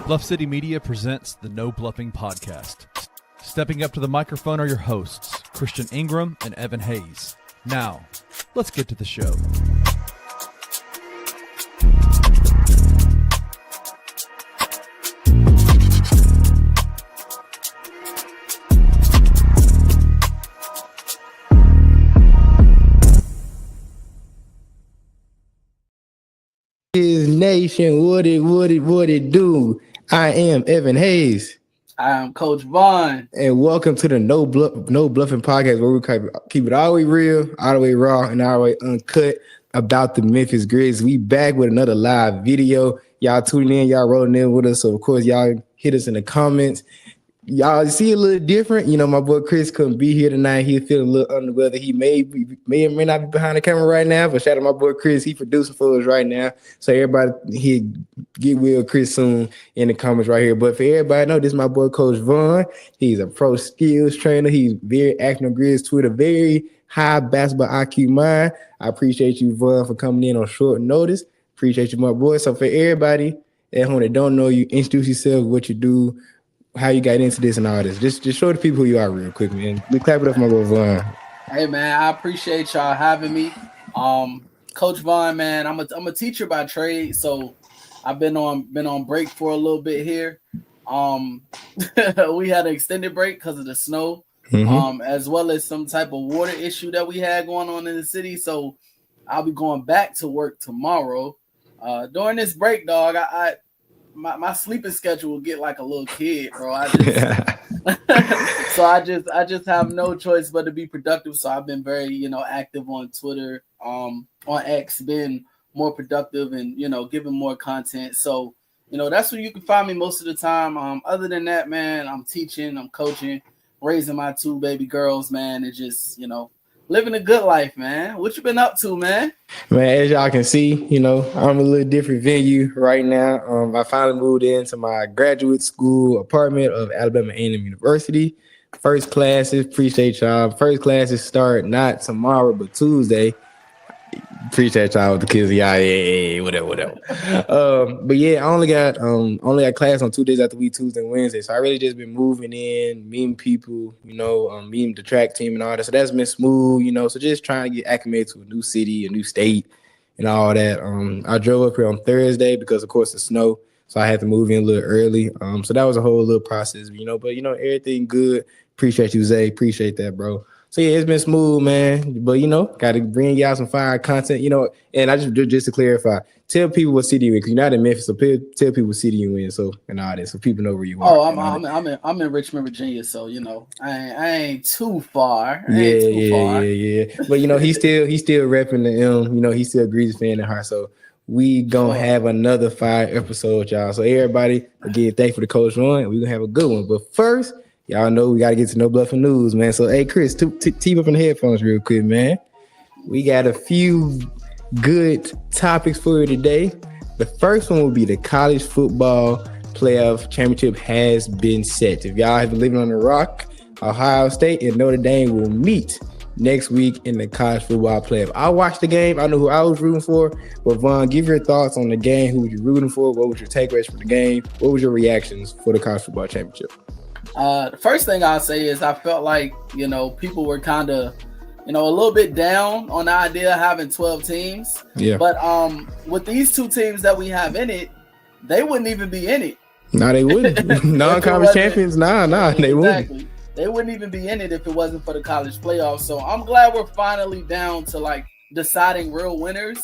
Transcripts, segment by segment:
Bluff City Media presents the No Bluffing podcast. Stepping up to the microphone are your hosts, Christian Ingram and Evan Hayes. Now, let's get to the show. His nation, what it do? I am Evan Hayes. I am Coach Vaughn. And welcome to the No Bluffin podcast, where we keep it all the way real, all the way raw, and all the way uncut about the Memphis Grizz. We back with another live video. Y'all tuning in, y'all rolling in with us. So of course, y'all hit us in the comments. Y'all see a little different. You know, my boy Chris couldn't be here tonight. He's feeling a little under the weather. He may or may not be behind the camera right now, but shout out to my boy Chris. He producing for us right now. So everybody here, get with Chris soon in the comments right here. But for everybody know, this is my boy Coach Vaughn. He's a pro skills trainer. He's very active on Grizz Twitter, very high basketball IQ mind. I appreciate you, Vaughn, for coming in on short notice. Appreciate you, my boy. So for everybody at home that don't know you, introduce yourself, what you do, how you got into this and all this. Just show the people who you are real quick, man. We clap it up for my boy Vaughn. Hey, man, I appreciate y'all having me. Coach Vaughn, man, I'm a teacher by trade, so I've been on break for a little bit here. We had an extended break because of the snow, as well as some type of water issue that we had going on in the city. So I'll be going back to work tomorrow. During this break, dog, my sleeping schedule will get like a little kid, bro. I just have no choice but to be productive. So I've been very, active on Twitter, on X, been more productive and, giving more content. So, that's where you can find me most of the time. Other than that, man, I'm teaching, I'm coaching, raising my two baby girls, man, and just, living a good life, man. What you been up to, man? Man, as y'all can see, I'm a little different venue right now. I finally moved into my graduate school apartment of Alabama A&M University. First classes, appreciate y'all. First classes start not tomorrow, but Tuesday. Appreciate y'all with the kids. Yeah, whatever. But yeah, I only got class on 2 days after week, Tuesday and Wednesday. So I really just been moving in, meeting people, meeting the track team and all that. So that's been smooth, So just trying to get acclimated to a new city, a new state, and all that. I drove up here on Thursday because, of course, the snow. So I had to move in a little early. So that was a whole little process, but everything good. Appreciate you, Zay. Appreciate that, bro. So yeah, it's been smooth, man. But got to bring y'all some fire content, And I just to clarify, tell people what city you in, because you're not in Memphis. So tell people what city you in, so and all that, so people know where you are. Oh, I'm in Richmond, Virginia. So I ain't too far. Yeah. But he's still repping the M. He's still a Grizz fan at heart. So we gonna have another 5 episodes, y'all. So everybody, again, thanks for the Coach Vaughn. We gonna have a good one. But first, y'all know we got to get to No Bluffin news, man. So, hey, Chris, team up in the headphones real quick, man. We got a few good topics for you today. The first one will be the college football playoff championship has been set. If y'all have been living on the rock, Ohio State and Notre Dame will meet next week in the college football playoff. I watched the game. I know who I was rooting for. But, Vaughn, give your thoughts on the game. Who were you rooting for? What was your takeaways from the game? What was your reactions for the college football championship? The first thing I'll say is I felt like, people were kind of, a little bit down on the idea of having 12 teams. Yeah. But with these 2 teams that we have in it, they wouldn't even be in it. No, they wouldn't. Non-conference champions, nah, they wouldn't. They wouldn't even be in it if it wasn't for the college playoffs. So I'm glad we're finally down to deciding real winners.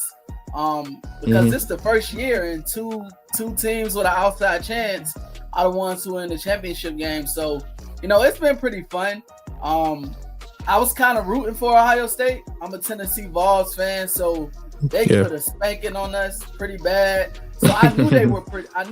Because this is the first year and two teams with an outside chance are the ones who are in the championship game. So, it's been pretty fun. I was kind of rooting for Ohio State. I'm a Tennessee Vols fan, so they put a spanking on us pretty bad. So I knew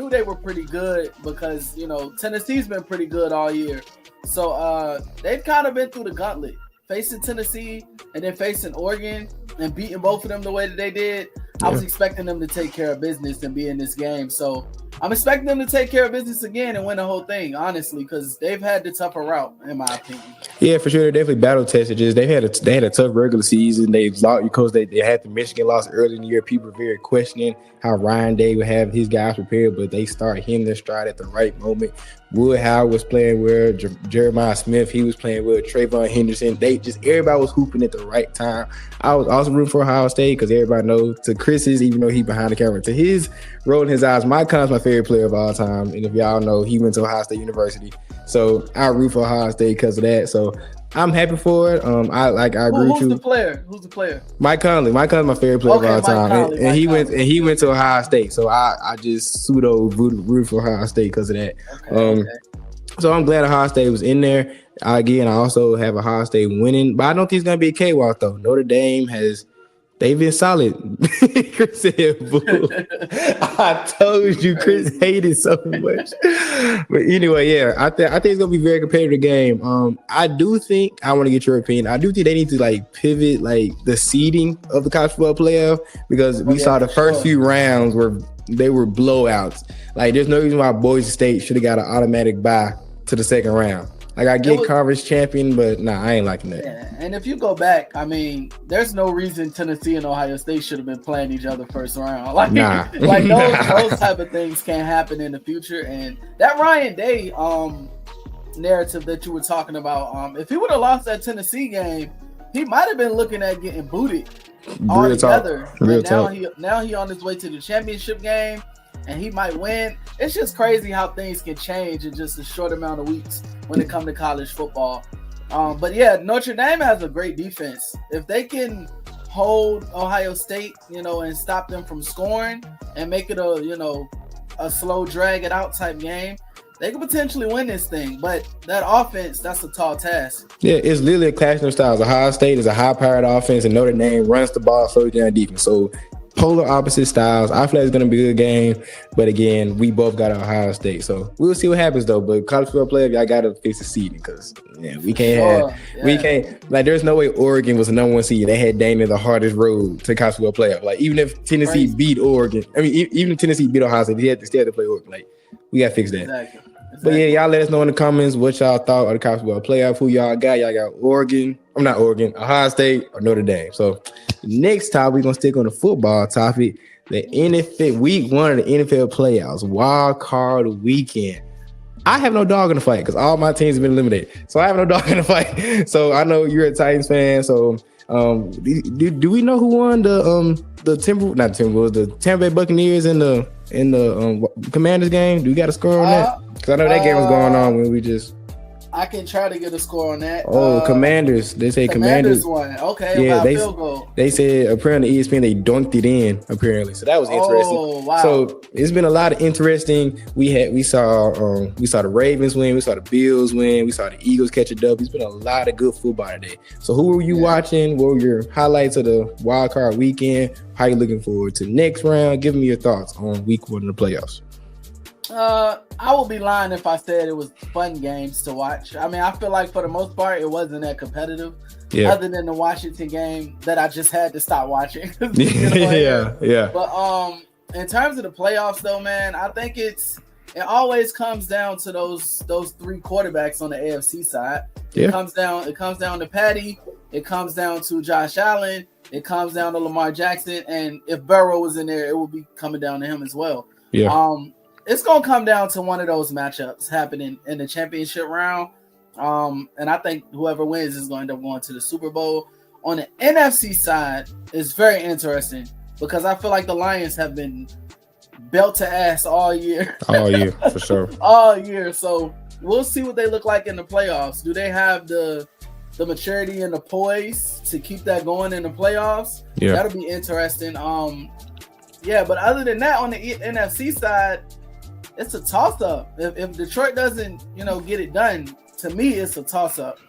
they were pretty good because, Tennessee's been pretty good all year. So they've kind of been through the gauntlet, facing Tennessee and then facing Oregon and beating both of them the way that they did. I was expecting them to take care of business and be in this game. So I'm expecting them to take care of business again and win the whole thing, honestly, because they've had the tougher route, in my opinion. Yeah, for sure. They're definitely battle tested. They had a tough regular season. They lost because they had the Michigan loss early in the year. People were very questioning how Ryan Day would have his guys prepared, but they started hitting their stride at the right moment. Wood Howard was playing well. Jeremiah Smith, he was playing well. Trayvon Henderson, everybody was hooping at the right time. I was also rooting for Ohio State because everybody knows to Chris's, even though he behind the camera, to his rolling his eyes. Mike Connor's my favorite player of all time, and if y'all know, he went to Ohio State University. So I root for Ohio State because of that. So I'm happy for it. I agree with you. Who's the player? Mike Conley. Mike Conley's my favorite player of all time, and he went to Ohio State. So I just pseudo root for Ohio State because of that. Okay. So I'm glad Ohio State was in there. Again, I also have Ohio State winning, but I don't think it's gonna be a cakewalk though. Notre Dame they've been solid. Chris said, boo. I told you Chris hated so much. But anyway, yeah, I think it's gonna be a very competitive game. I do think, I want to get your opinion. I do think they need to pivot the seeding of the college football playoff, because we saw the first few rounds where they were blowouts. There's no reason why Boise State should have got an automatic bye to the second round. I get conference champion, but I ain't liking that. Yeah, and if you go back, there's no reason Tennessee and Ohio State should have been playing each other first round. Those type of things can't happen in the future. And that Ryan Day narrative that you were talking about, if he would have lost that Tennessee game, he might have been looking at getting booted altogether. Now he on his way to the championship game, and he might win. It's just crazy how things can change in just a short amount of weeks when it comes to college football. But yeah, Notre Dame has a great defense. If they can hold Ohio State, and stop them from scoring and make it a slow drag it out type game, they could potentially win this thing. But that offense, that's a tall task. Yeah, it's literally a clash of styles. Ohio State is a high-powered offense, and Notre Dame runs the ball, slows down defense. So polar opposite styles. I feel like it's going to be a good game, but again, we both got Ohio State, so we'll see what happens though. But college football player, I got to fix the seeding, because we can't there's no way Oregon was the number one seed. They had Dana the hardest road to college football playoff. Even if Tennessee beat Oregon, even if Tennessee beat Ohio State, they had to play Oregon. We got to fix that. Exactly. But yeah, y'all let us know in the comments what y'all thought of the college football playoff. Who y'all got? Y'all got Ohio State or Notre Dame. So next time we're gonna stick on the football topic. The NFL week 1 of the NFL playoffs, wild card weekend. I have no dog in the fight because all my teams have been eliminated. So I have no dog in the fight. So I know you're a Titans fan. So do we know who won the Tampa Bay Buccaneers in the Commanders game? Do we got a score on that? Because I know that game was going on when we just. I can try to get a score on that. Commanders. They say Commanders won. Okay, yeah, field goal. They said apparently ESPN they dunked it in apparently. So that was interesting. Oh, wow. So it's been a lot of interesting. We saw the Ravens win. We saw the Bills win. We saw the Eagles catch a dub. It's been a lot of good football today. So who were you watching? What were your highlights of the wild card weekend? How are you looking forward to next round? Give me your thoughts on week 1 of the playoffs. I would be lying if I said it was fun games to watch. I feel like for the most part, it wasn't that competitive. Yeah. Other than the Washington game that I just had to stop watching. Yeah. But in terms of the playoffs, though, man, I think it always comes down to those 3 quarterbacks on the AFC side. Yeah. It comes down to Patty. It comes down to Josh Allen. It comes down to Lamar Jackson. And if Burrow was in there, it would be coming down to him as well. Yeah. It's going to come down to one of those matchups happening in the championship round. And I think whoever wins is going to end up going to the Super Bowl. On the NFC side, it's very interesting because I feel like the Lions have been belt to ass all year. All year, for sure. All year. So we'll see what they look like in the playoffs. Do they have the maturity and the poise to keep that going in the playoffs? Yeah. That'll be interesting. But other than that, on the NFC side, it's a toss-up. If Detroit doesn't, get it done, to me, it's a toss-up.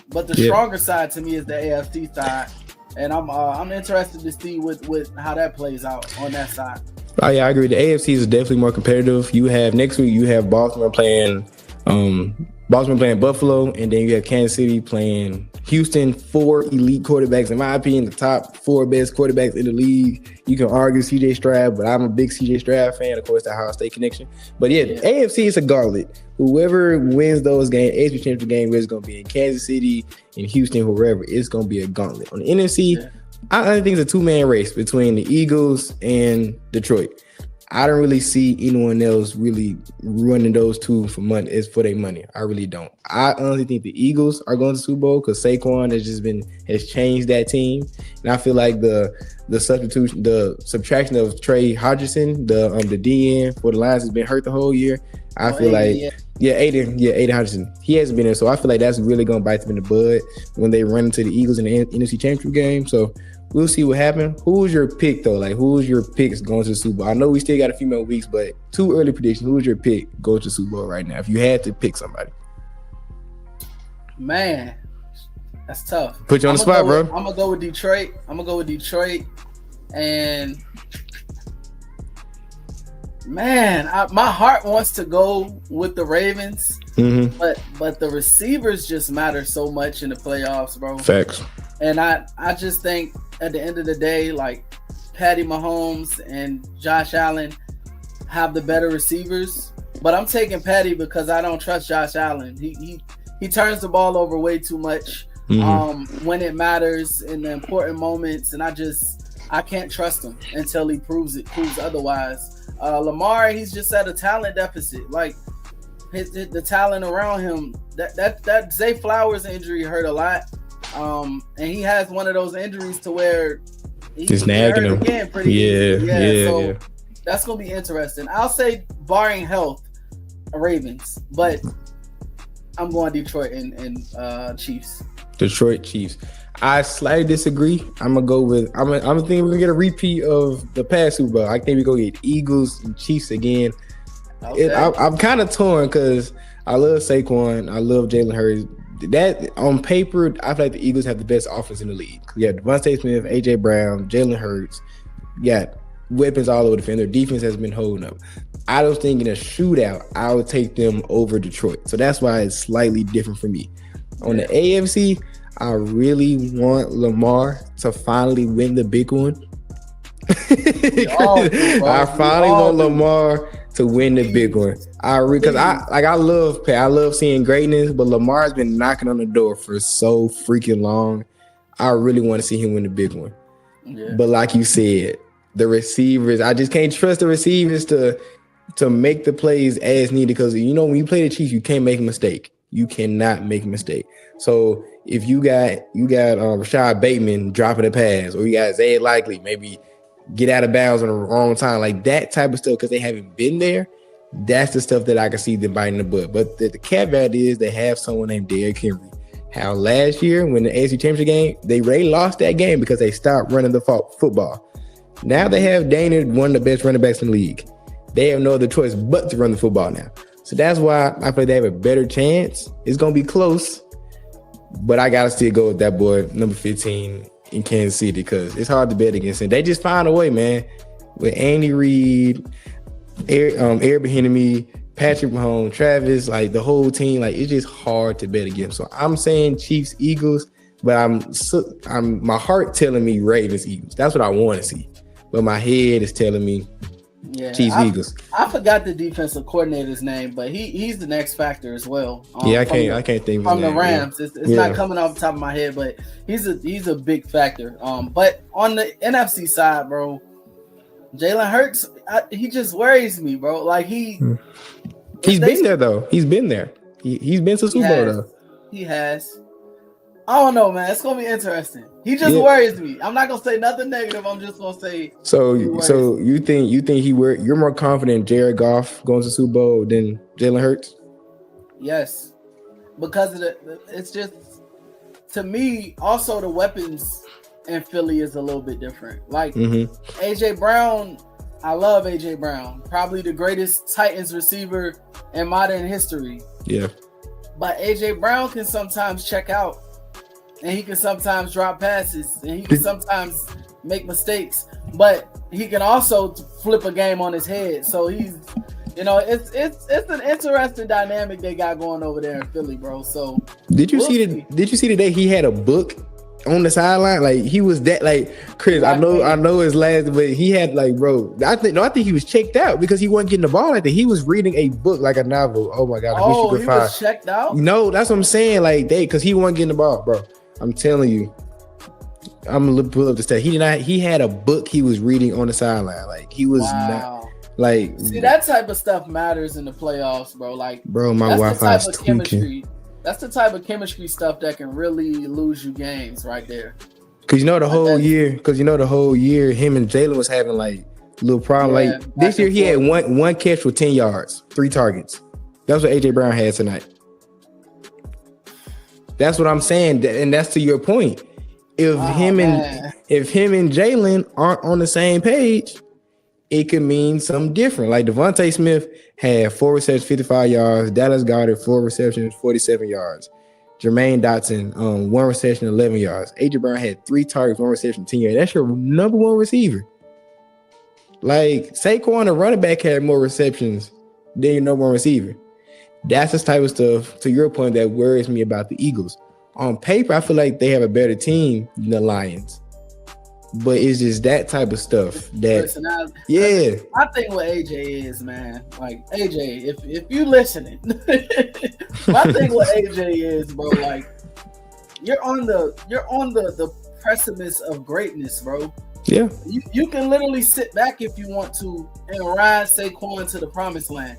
But the stronger side to me is the AFC side, and I'm interested to see with how that plays out on that side. Oh yeah, I agree. The AFC is definitely more competitive. Next week you have Baltimore playing Baltimore playing Buffalo, and then you have Kansas City playing Houston. 4 elite quarterbacks, in my opinion, the top 4 best quarterbacks in the league. You can argue CJ Stroud, but I'm a big CJ Stroud fan. Of course, the Ohio State connection. But yeah, AFC is a gauntlet. Whoever wins those games, AFC Championship game, whether it's going to be in Kansas City, in Houston, wherever, it's going to be a gauntlet. On the NFC, I think it's a 2-man race between the Eagles and Detroit. I don't really see anyone else really running those two for money. It's for their money. I really don't. I honestly think the Eagles are going to Super Bowl because Saquon has changed that team, and I feel like the subtraction of Trey Hodgson, the DN for the Lions, has been hurt the whole year. I feel like Aiden Hodgson, he hasn't been there, so I feel like that's really going to bite them in the bud when they run into the Eagles in the NFC Championship game. So we'll see what happens. Who's your pick, though? Like, who's your picks going to the Super Bowl? I know we still got a few more weeks, but 2 early predictions. Who's your pick going to the Super Bowl right now? If you had to pick somebody. Man, that's tough. Put you on the spot, bro. I'm going to go with Detroit. And, man, my heart wants to go with the Ravens. Mm-hmm. But the receivers just matter so much in the playoffs, bro. Facts. And I just think at the end of the day, like Patty Mahomes and Josh Allen have the better receivers. But I'm taking Patty because I don't trust Josh Allen. He turns the ball over way too much when it matters in the important moments, and I can't trust him until he proves otherwise. Lamar, he's just at a talent deficit. Like the talent around him, that Zay Flowers injury hurt a lot. And he has one of those injuries to where he's nagging him again pretty easy. So that's gonna be interesting. I'll say barring health, Ravens, but I'm going Detroit and Chiefs. Detroit Chiefs. I slightly disagree. I'm gonna go with I'm thinking we're gonna get a repeat of the past Super Bowl. I think we're gonna get Eagles and Chiefs again. Okay. I'm kind of torn because I love Saquon, I love Jalen Hurts. That on paper, I feel like the Eagles have the best offense in the league. You got Devontae Smith, AJ Brown, Jalen Hurts. You got weapons all over the field. Their defense has been holding up. I don't think in a shootout, I would take them over Detroit. So that's why it's slightly different for me. On the AFC, I really want Lamar to finally win the big one. I finally want Lamar to win the big one. I love seeing greatness, but Lamar's been knocking on the door for so freaking long. I really want to see him win the big one. Yeah. But like you said, the receivers, I just can't trust the receivers to make the plays as needed because when you play the Chiefs, you can't make a mistake. You cannot make a mistake. So if you got Rashad Bateman dropping a pass, or you got Zay Likely maybe get out of bounds on the wrong time, like that type of stuff, because they haven't been there, that's the stuff that I can see them biting the butt. But the caveat is they have someone named Derrick Henry. How last year when the AFC Championship game, they lost that game because they stopped running the football. Now they have Dana, one of the best running backs in the league. They have no other choice but to run the football now. So that's why I feel like they have a better chance. It's going to be close, but I got to still go with that boy, number 15 in Kansas City, because it's hard to bet against him. They just find a way, man. With Andy Reid, Eric Bieniemy, Patrick Mahomes, Travis, like the whole team, like it's just hard to bet against. So I'm saying Chiefs, Eagles, but I'm my heart telling me Ravens, Eagles. That's what I want to see, but my head is telling me Chiefs, Eagles. I forgot the defensive coordinator's name, but he's the next factor as well. I can't think from the Rams. It's not coming off the top of my head, but he's a big factor. But on the NFC side, bro, Jalen Hurts, he just worries me, bro. Like he's been there though. He's been there. He's been to Super Bowl though. He has. I don't know, man. It's gonna be interesting. He just worries me. I'm not gonna say nothing negative. I'm just gonna say. So you think you're more confident in Jared Goff going to Super Bowl than Jalen Hurts? Yes, because of it's just, to me, also the weapons in Philly is a little bit different. Like AJ Brown, I love AJ Brown, probably the greatest Titans receiver in modern history. Yeah, but AJ Brown can sometimes check out. And he can sometimes drop passes, and he can sometimes make mistakes, but he can also flip a game on his head. So You know, it's an interesting dynamic they got going over there in Philly, bro. So did you see today he had a book on the sideline? Like he was that like Chris. I know his last, but he had like, bro. I think he was checked out because he wasn't getting the ball. Like that. He was reading a book like a novel. Oh my god! Oh, he was checked out. No, that's what I'm saying. Like because he wasn't getting the ball, bro. I'm telling you. I'm gonna pull up the stat. He did not. He had a book he was reading on the sideline. Like he was not. Like, see, that type of stuff matters in the playoffs, bro. Like, bro, my Wi-Fi is tweaking. That's the type of chemistry stuff that can really lose you games right there. Cause the whole year, him and Jalen was having like little problem. Like this year, he had one catch for 10 yards, 3 targets. That's what AJ Brown had tonight. That's what I'm saying, and that's to your point. If him and Jalen aren't on the same page, it could mean something different. Like Devontae Smith had 4 receptions, 55 yards. Dallas Goedert 4 receptions, 47 yards. Jermaine Dotson 1 reception, 11 yards. AJ Brown had 3 targets, 1 reception, 10 yards. That's your number 1 receiver. Like Saquon, the running back, had more receptions than your number 1 receiver. That's the type of stuff, to your point, that worries me about the Eagles. On paper, I feel like they have a better team than the Lions. But it's just that type of stuff that, I think what AJ is, man. Like AJ, if you listening, my thing what AJ is, bro. Like you're on the precipice of greatness, bro. Yeah, you can literally sit back if you want to and ride Saquon to the promised land.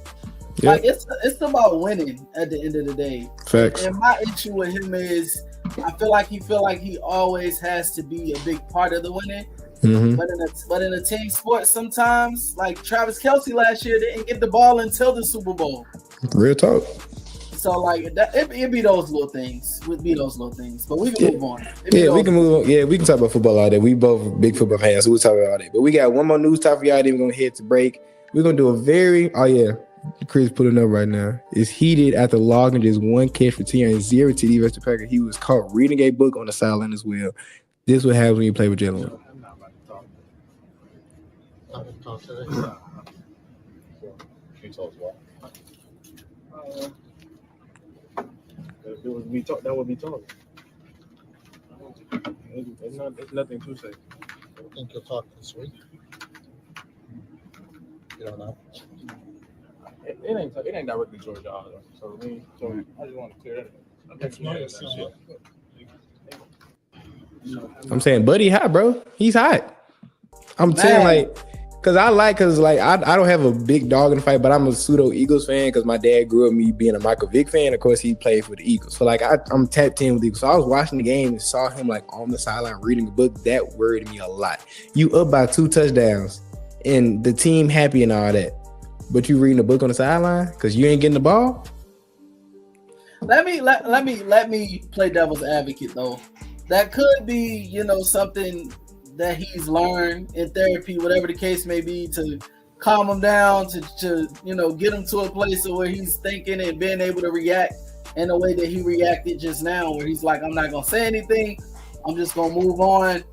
Yeah. Like it's about winning at the end of the day. Facts. And my issue with him is I feel like he always has to be a big part of the winning. Mm-hmm. But in a team sport, sometimes like Travis Kelce last year didn't get the ball until the Super Bowl. Real talk. So like that, it be those little things. But we can move on. We can move on. Yeah, we can talk about football all day. We both big football fans, so we'll talk about all day. But we got one more news topic for y'all. Then we're gonna head to break. We're gonna do Chris putting up right now. Is heated after logging just 1 catch for 10 and 0 TD versus the Packers. He was caught reading a book on the sideline as well. This is what happens when you play with Jalen. I'm not about to talk today. Can you tell us why? If it was me talk, that would be talking. It's nothing to say. I think you'll talk this week. You don't know. It ain't directly towards y'all, though. So I just want to clear that up. I'm saying, Buddy hot, bro. He's hot. I'm saying, because I don't have a big dog in the fight, but I'm a pseudo Eagles fan because my dad grew up me being a Michael Vick fan. Of course, he played for the Eagles. So I'm tapped in with the Eagles. So I was watching the game and saw him on the sideline reading a book. That worried me a lot. You up by 2 touchdowns and the team happy and all that, but you reading a book on the sideline because you ain't getting the ball. Let me play devil's advocate though. That could be, something that he's learned in therapy, whatever the case may be, to calm him down, to get him to a place where he's thinking and being able to react in the way that he reacted just now, where he's like, I'm not gonna say anything, I'm just gonna move on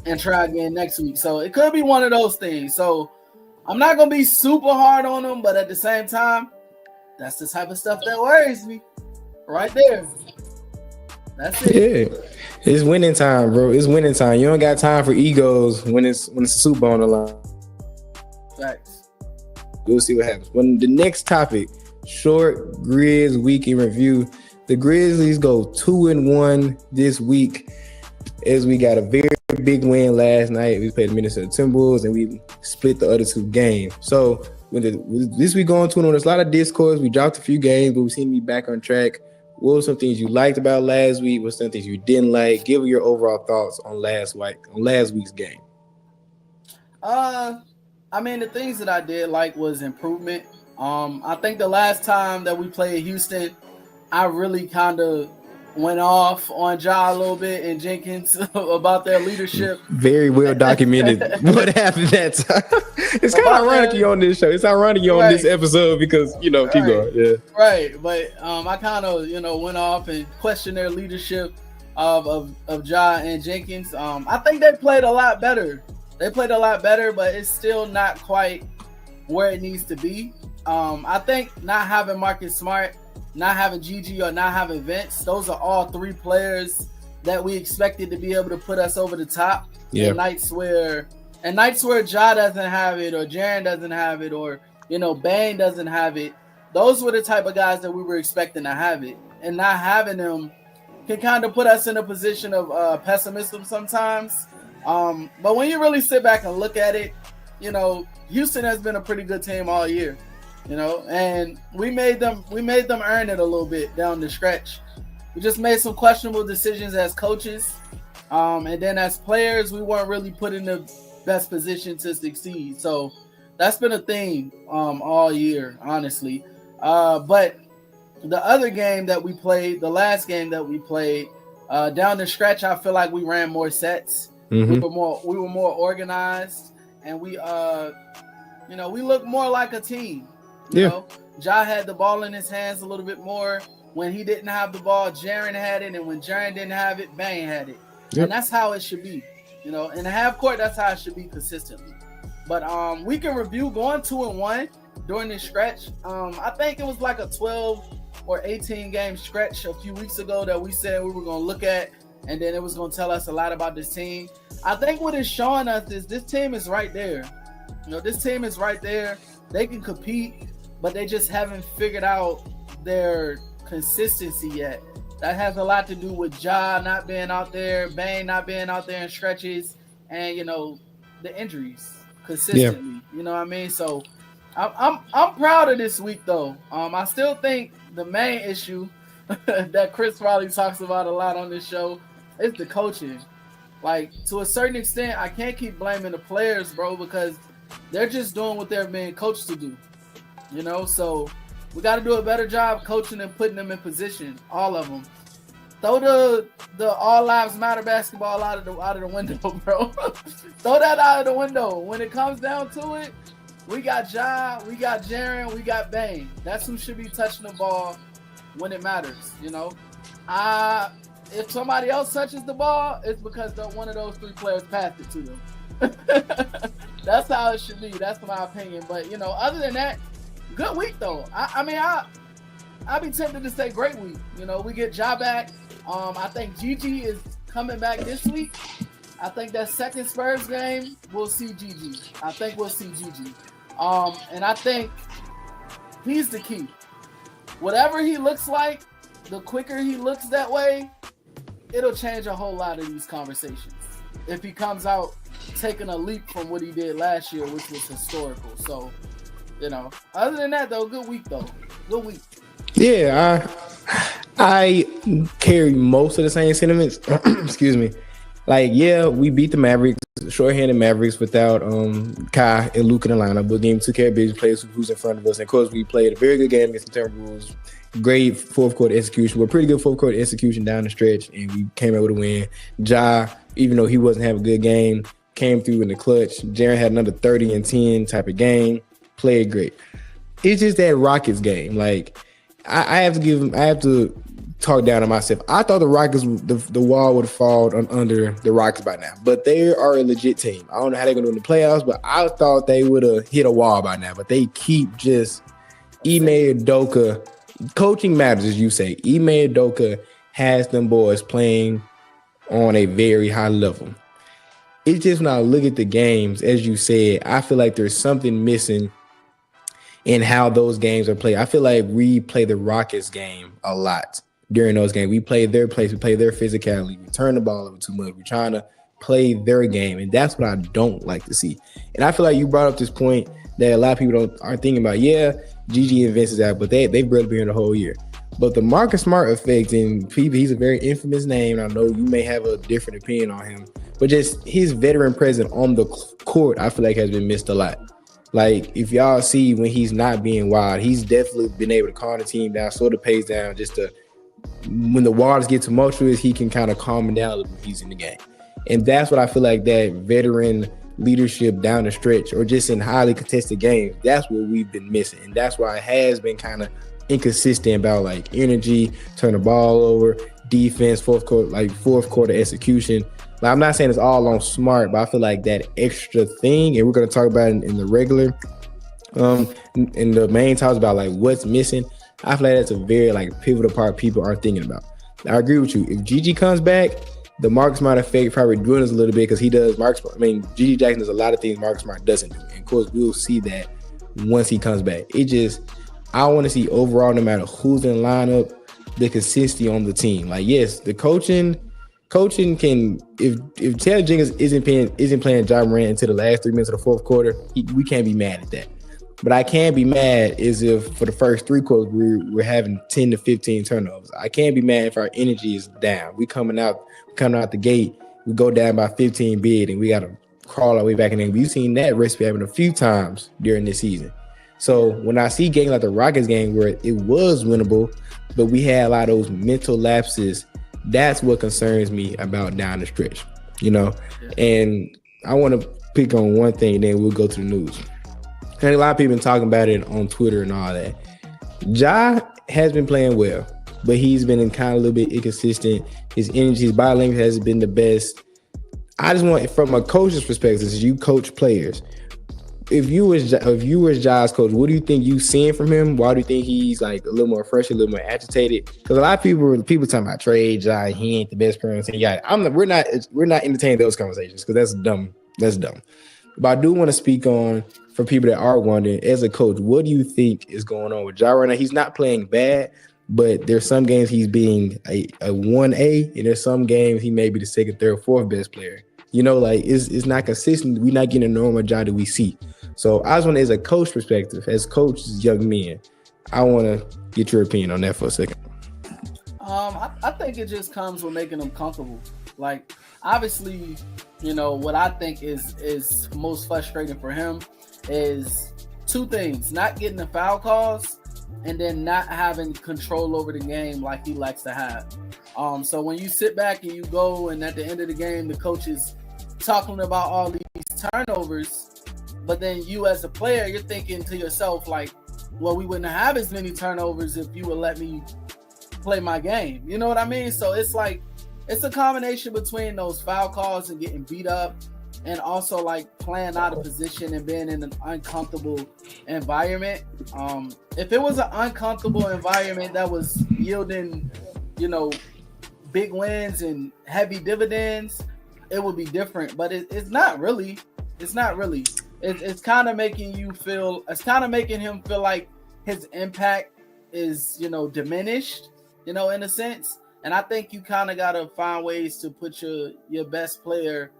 and try again next week. So it could be one of those things. So I'm not gonna be super hard on him, but at the same time, that's the type of stuff that worries me. Right there. That's it. Yeah. It's winning time, bro. It's winning time. You don't got time for egos when it's a Super Bowl on the line. Facts. We'll see what happens. When the next topic, short Grizz week in review. The Grizzlies go 2-1 this week as we got a very big win last night. We played the Minnesota Timberwolves and we split the other 2 games. So with this week going 2-1, there's a lot of discourse. We dropped a few games, but we seem to be back on track. What were some things you liked about last week? What were some things you didn't like? Give your overall thoughts on last week's game. The things that I did like was improvement. I think the last time that we played Houston, I really kind of went off on Ja a little bit and Jenkins about their leadership. Very well documented what happened that time. It's kind of ironic you on this show. It's ironic you on this episode because, keep going. Yeah. Right. But I kind of, went off and questioned their leadership of Ja and Jenkins. I think they played a lot better. But it's still not quite where it needs to be. I think not having Marcus Smart, not having Gigi, or not having Vince, those are all three players that we expected to be able to put us over the top. Yeah. And nights where Ja doesn't have it, or Jaren doesn't have it, or Bane doesn't have it. Those were the type of guys that we were expecting to have it, and not having them can kind of put us in a position of pessimism sometimes. But when you really sit back and look at it, Houston has been a pretty good team all year, and we made them earn it a little bit down the stretch. We just made some questionable decisions as coaches, and then as players, we weren't really put in the best position to succeed. So that's been a theme all year, honestly. But the other game that we played, the last game that we played, down the stretch, I feel like we ran more sets. Mm-hmm. We were more organized, and we looked more like a team. You know, Ja had the ball in his hands a little bit more. When he didn't have the ball, Jaren had it, and when Jaren didn't have it, Bane had it. Yep. And that's how it should be. In the half court, that's how it should be consistently. But we can review going 2-1 during this stretch. I think it was like a 12 or 18 game stretch a few weeks ago that we said we were going to look at, and then it was going to tell us a lot about this team. I think what it's showing us is this team is right there. This team is right there. They can compete, but they just haven't figured out their consistency yet. That has a lot to do with Ja not being out there, Bane not being out there in stretches, and the injuries consistently. Yeah. You know what I mean? So I'm proud of this week though. I still think the main issue that Chris probably talks about a lot on this show is the coaching. Like, to a certain extent, I can't keep blaming the players, bro, because they're just doing what they're being coached to do. So we got to do a better job coaching and putting them in position, all of them. Throw the All Lives Matter basketball out of the window, bro. Throw that out of the window. When it comes down to it, we got Ja, we got Jaren, we got Bane. That's who should be touching the ball when it matters. If somebody else touches the ball, it's because one of those three players passed it to them. That's how it should be. That's my opinion. But other than that, good week though. I'd be tempted to say great week. We get Ja back. I think Gigi is coming back this week. I think that second Spurs game, we'll see Gigi. I think we'll see Gigi. And I think he's the key. Whatever he looks like, the quicker he looks that way, it'll change a whole lot of these conversations. If he comes out taking a leap from what he did last year, which was historical. So, other than that, though, good week, though. Good week. Yeah, I carry most of the same sentiments. Excuse me. Like, we beat the Mavericks, short-handed Mavericks without Kai and Luke in the lineup. But game took care of business, players who's in front of us. And, of course, we played a very good game against the Timberwolves. Great fourth-quarter execution. Pretty good fourth-quarter execution down the stretch, and we came out with a win. Ja, even though he wasn't having a good game, came through in the clutch. Jaren had another 30 and 10 type of game. Played great. It's just that Rockets game. Like, I have to talk down on myself. I thought the Rockets, the wall would have fallen under the Rockets by now, but they are a legit team. I don't know how they're going to do in the playoffs, but I thought they would have hit a wall by now, but they keep just Ime Udoka. Coaching matters, as you say. Ime Udoka has them boys playing on a very high level. It's just when I look at the games, as you said, I feel like there's something missing in how those games are played. I feel like we play the Rockets game a lot during those games. We play their place. We play their physicality. We turn the ball over too much. We're trying to play their game, and that's what I don't like to see. And I feel like you brought up this point that a lot of people aren't thinking about. Yeah, Gigi and Vince is out, but they've barely been here the whole year. But the Marcus Smart effect, and he's a very infamous name. I know you may have a different opinion on him, but just his veteran presence on the court, I feel like has been missed a lot. Like, if y'all see when he's not being wild, he's definitely been able to calm the team down, slow the pace down, just to, when the waters get tumultuous, he can kind of calm it down a little bit when he's in the game. And that's what I feel like, that veteran leadership down the stretch, or just in highly contested games, that's what we've been missing. And that's why it has been kind of inconsistent about, like, energy, turn the ball over, defense, fourth quarter execution. Like, I'm not saying it's all on Smart, but I feel like that extra thing, and we're going to talk about it in the regular, And the main talks about like what's missing. I feel like that's a very like pivotal part people aren't thinking about. I agree with you. If Gigi comes back, the Marcus Smart effect probably dwindles a little bit because he does Gigi Jackson does a lot of things Marcus Smart doesn't do. And of course, we'll see that once he comes back. I want to see overall, no matter who's in the lineup, the consistency on the team. Like, yes, the coaching can, if Taylor Jenkins isn't playing John Morant until the last 3 minutes of the fourth quarter, we can't be mad at that. But I can be mad is if for the first 3 quarters we're having 10 to 15 turnovers. I can't be mad if our energy is down. We coming out the gate, we go down by 15 bid and we got to crawl our way back in there. We've seen that recipe happen a few times during this season. So when I see games like the Rockets game where it was winnable, but we had a lot of those mental lapses, that's what concerns me about down the stretch, you know? And I want to pick on one thing, then we'll go to the news. And a lot of people been talking about it on Twitter and all that. Ja has been playing well, but he's been kind of a little bit inconsistent. His energy, his body language hasn't been the best. I just want, from a coach's perspective, since you coach players, if you was Ja's coach, what do you think you seeing from him? Why do you think he's like a little more fresh, a little more agitated? Because a lot of people talking about trade Ja, he ain't the best player. Yeah, we're not entertaining those conversations because that's dumb. That's dumb. But I do want to speak on, for people that are wondering, as a coach, what do you think is going on with Ja right now? He's not playing bad, but there's some games he's being a 1A, and there's some games he may be the second, third, fourth best player. You know, like it's not consistent. We're not getting a normal Ja that we see. So I just want to, as a coach perspective, as coaches, young men, I want to get your opinion on that for a second. I think it just comes with making them comfortable. Like, obviously, you know, what I think is most frustrating for him is 2 things: not getting the foul calls, and then not having control over the game like he likes to have. So when you sit back and you go, and at the end of the game, the coach is talking about all these turnovers, but then you as a player, you're thinking to yourself like, well, we wouldn't have as many turnovers if you would let me play my game. You know what I mean? So it's like, it's a combination between those foul calls and getting beat up, and also like playing out of position and being in an uncomfortable environment. If it was an uncomfortable environment that was yielding, you know, big wins and heavy dividends, it would be different. But it's not really. It's not really. It's kind of making him feel like his impact is, you know, diminished, you know, in a sense. And I think you kind of got to find ways to put your best player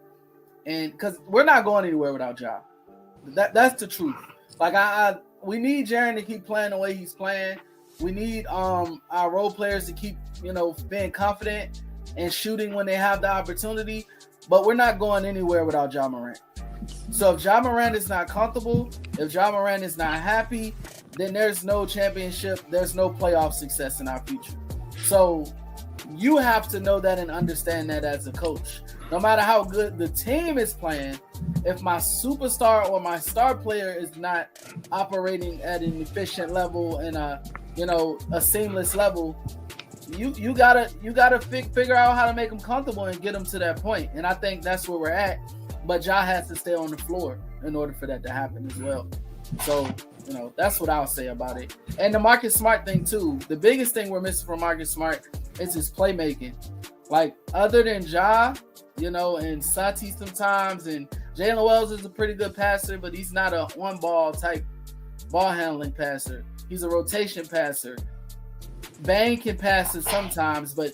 in, because we're not going anywhere without Ja. That's the truth. Like, we need Jaren to keep playing the way he's playing. We need our role players to keep, you know, being confident and shooting when they have the opportunity. But we're not going anywhere without Ja Morant. So if Ja Morant is not comfortable, if Ja Morant is not happy, then there's no championship, there's no playoff success in our future. So you have to know that and understand that as a coach. No matter how good the team is playing, if my superstar or my star player is not operating at an efficient level and a seamless level, you gotta figure out how to make them comfortable and get them to that point. And I think that's where we're at. But Ja has to stay on the floor in order for that to happen as well. So, you know, that's what I'll say about it. And the Marcus Smart thing too. The biggest thing we're missing from Marcus Smart is his playmaking. Like, other than Ja, you know, and Sati sometimes, and Jalen Wells is a pretty good passer, but he's not a one-ball type ball handling passer. He's a rotation passer. Bane can pass it sometimes, but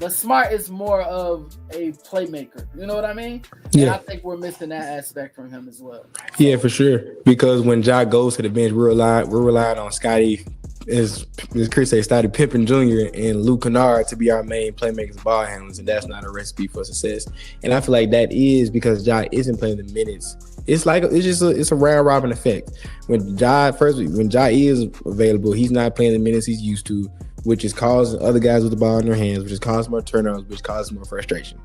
Smart is more of a playmaker. You know what I mean? Yeah. And I think we're missing that aspect from him as well. Yeah, for sure. Because when Ja goes to the bench, we're relying on Scotty, as Chris said, Scotty Pippen Jr. and Luke Kennard to be our main playmakers, ball handlers, and that's not a recipe for success. And I feel like that is because Ja isn't playing the minutes. It's a round robin effect. When Ja is available, he's not playing the minutes he's used to, which is causing other guys with the ball in their hands, which is causing more turnovers, which causes more frustration,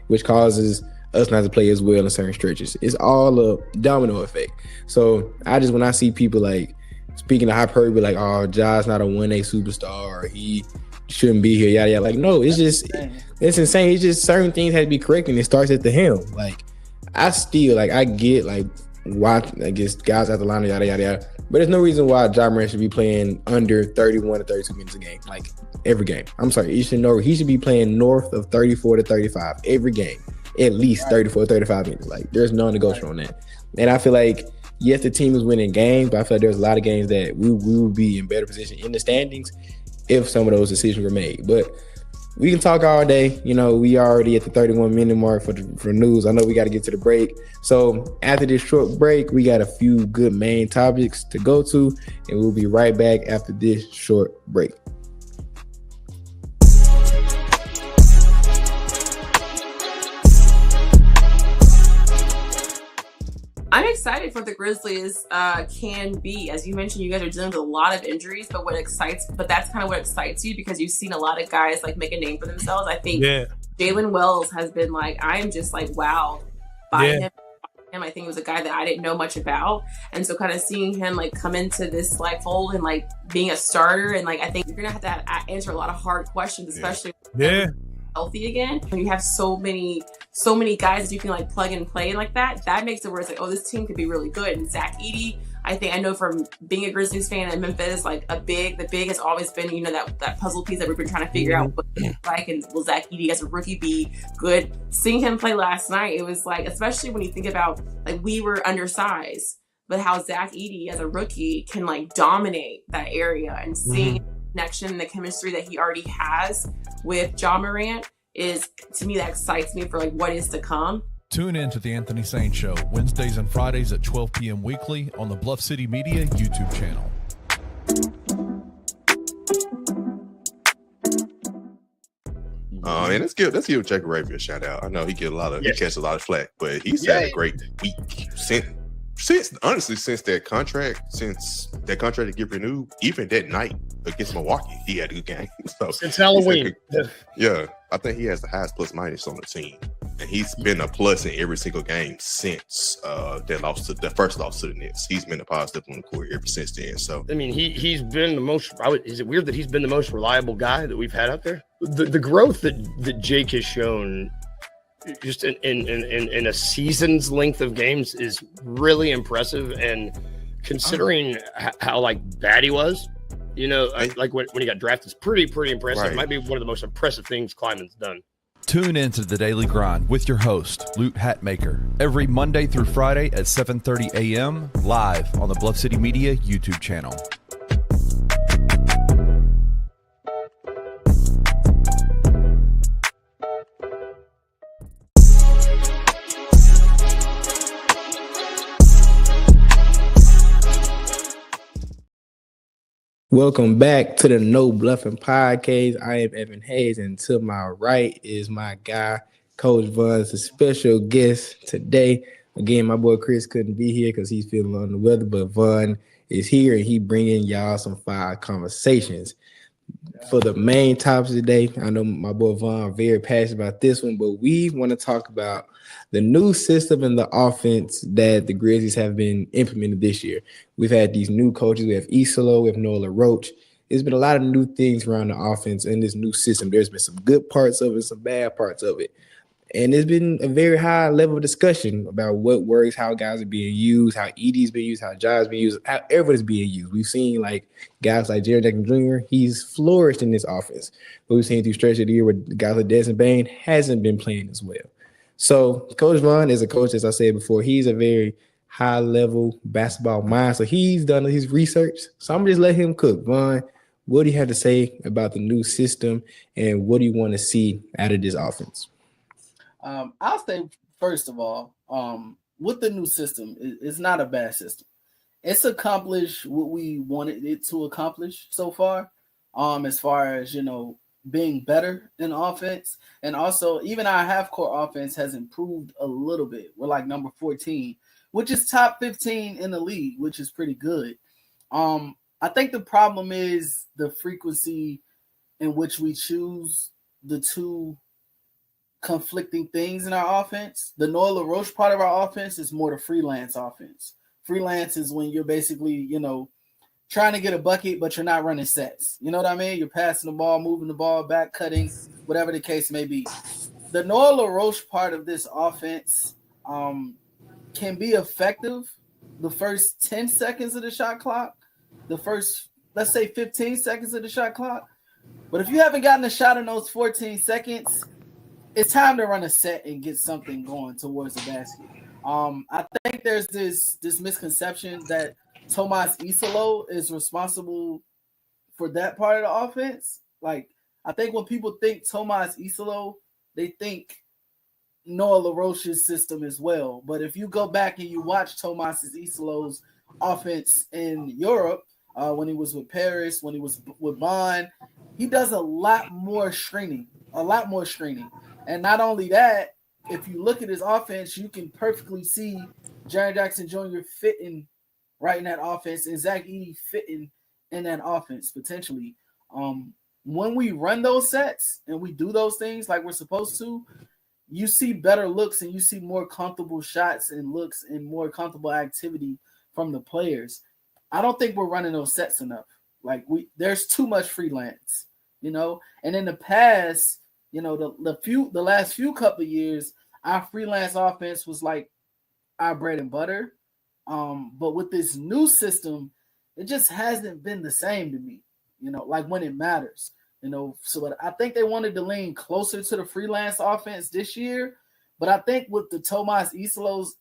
which causes us not to play as well in certain stretches. It's all a domino effect. So when I see people like speaking of hyperbole, like, oh, Ja's not a 1A superstar, or he shouldn't be here, yada yada. Like, no, it's insane. It's just certain things have to be corrected, and it starts at the helm. Like, I get, like, why I guess guys at the line, yada yada yada. But there's no reason why Ja Morant should be playing under 31 to 32 minutes a game, like every game. I'm sorry, he should be playing north of 34 to 35 every game, at least 34 to 35 minutes. Like there's no negotiation on that. And I feel like yes, the team is winning games, but I feel like there's a lot of games that we would be in better position in the standings if some of those decisions were made. But we can talk all day. You know, we already at the 31-minute mark for news. I know we got to get to the break. So after this short break, we got a few good main topics to go to, and we'll be right back after this short break. I'm excited for what the Grizzlies can be. As you mentioned, you guys are dealing with a lot of injuries, but that's kind of what excites you because you've seen a lot of guys like make a name for themselves. I think Jalen Wells has been like, I am just like wowed by him. I think he was a guy that I didn't know much about. And so kind of seeing him like come into this like fold and like being a starter, and like I think you're gonna have to answer a lot of hard questions, especially healthy again. When you have so many guys that you can like plug and play like that makes it where it's like, oh, this team could be really good. And Zach Edey, I know from being a Grizzlies fan in Memphis, like the big has always been, you know, that puzzle piece that we've been trying to figure out what it's like, and will Zach Edey as a rookie be good? Seeing him play last night, it was like, especially when you think about like we were undersized, but how Zach Edey as a rookie can like dominate that area, and seeing connection and the chemistry that he already has with Ja Morant is, to me, that excites me for like what is to come. Tune in to the Anthony Sain Show Wednesdays and Fridays at 12 p.m. weekly on the Bluff City Media YouTube channel. And let's give Jacob Raver a shout out. I know he catches a lot of flack, but he's had a great week since that contract to get renewed. Even that night against Milwaukee, he had a good game. So since Halloween, I think he has the highest plus minus on the team, and he's been a plus in every single game since the first loss to the Nets. He's been a positive on the court ever since then. So I mean, he's been the most. Is it weird that he's been the most reliable guy that we've had out there? The growth that Jake has shown just in a season's length of games is really impressive, and considering how like bad he was, you know, like when he got drafted, it's pretty impressive. Right. It might be one of the most impressive things Kleiman's done. Tune in to The Daily Grind with your host, Lute Hatmaker, every Monday through Friday at 7:30 a.m. live on the Bluff City Media YouTube channel. Welcome back to the No Bluffin podcast. I am Evan Hayes, and to my right is my guy, Coach Von's a special guest today. Again, my boy Chris couldn't be here because he's feeling under the weather, but Von is here, and he bringing y'all some fire conversations. For the main topics today, I know my boy Von very passionate about this one, but we want to talk about the new system and the offense that the Grizzlies have been implemented this year. We've had these new coaches. We have Isolo, we have Nola Roach. There's been a lot of new things around the offense and this new system. There's been some good parts of it, some bad parts of it. And there's been a very high level of discussion about what works, how guys are being used, how Edey's being used, how Ja's being used, how everybody's being used. We've seen like guys like Jared Jackson Jr., he's flourished in this offense. But we've seen through stretch of the year where guys like Desmond Bane hasn't been playing as well. So Coach Von is a coach, as I said before, he's a very high-level basketball mind. So he's done his research. So I'm going to just let him cook. Von, what do you have to say about the new system, and what do you want to see out of this offense? I'll say, first of all, with the new system, it's not a bad system. It's accomplished what we wanted it to accomplish so far, as far as, you know, being better in offense. And also, even our half-court offense has improved a little bit. We're like number 14, which is top 15 in the league, which is pretty good. I think the problem is the frequency in which we choose the two conflicting things in our offense. The Nola Roach part of our offense is more the freelance offense. Freelance is when you're basically, you know, trying to get a bucket, but you're not running sets. You know what I mean? You're passing the ball, moving the ball, back cutting, whatever the case may be. The Nola Roach part of this offense can be effective the first 10 seconds of the shot clock, the first, let's say 15 seconds of the shot clock. But if you haven't gotten a shot in those 14 seconds, it's time to run a set and get something going towards the basket. I think there's this misconception that Tomas Isolo is responsible for that part of the offense. Like, I think when people think Tomas Isolo, they think Noah LaRoche's system as well. But if you go back and you watch Tomas Isolo's offense in Europe, when he was with Paris, when he was with Bonn, he does a lot more screening. And not only that, if you look at his offense, you can perfectly see Jaren Jackson Jr. fitting right in that offense and Zach Edey fitting in that offense potentially. When we run those sets and we do those things like we're supposed to, you see better looks and you see more comfortable shots and looks and more comfortable activity from the players. I don't think we're running those sets enough. Like, there's too much freelance, you know. And in the past, you know, the last few couple of years, our freelance offense was like our bread and butter. But with this new system, it just hasn't been the same to me, you know, like when it matters, you know. So I think they wanted to lean closer to the freelance offense this year. But I think with the Tomas Isolo's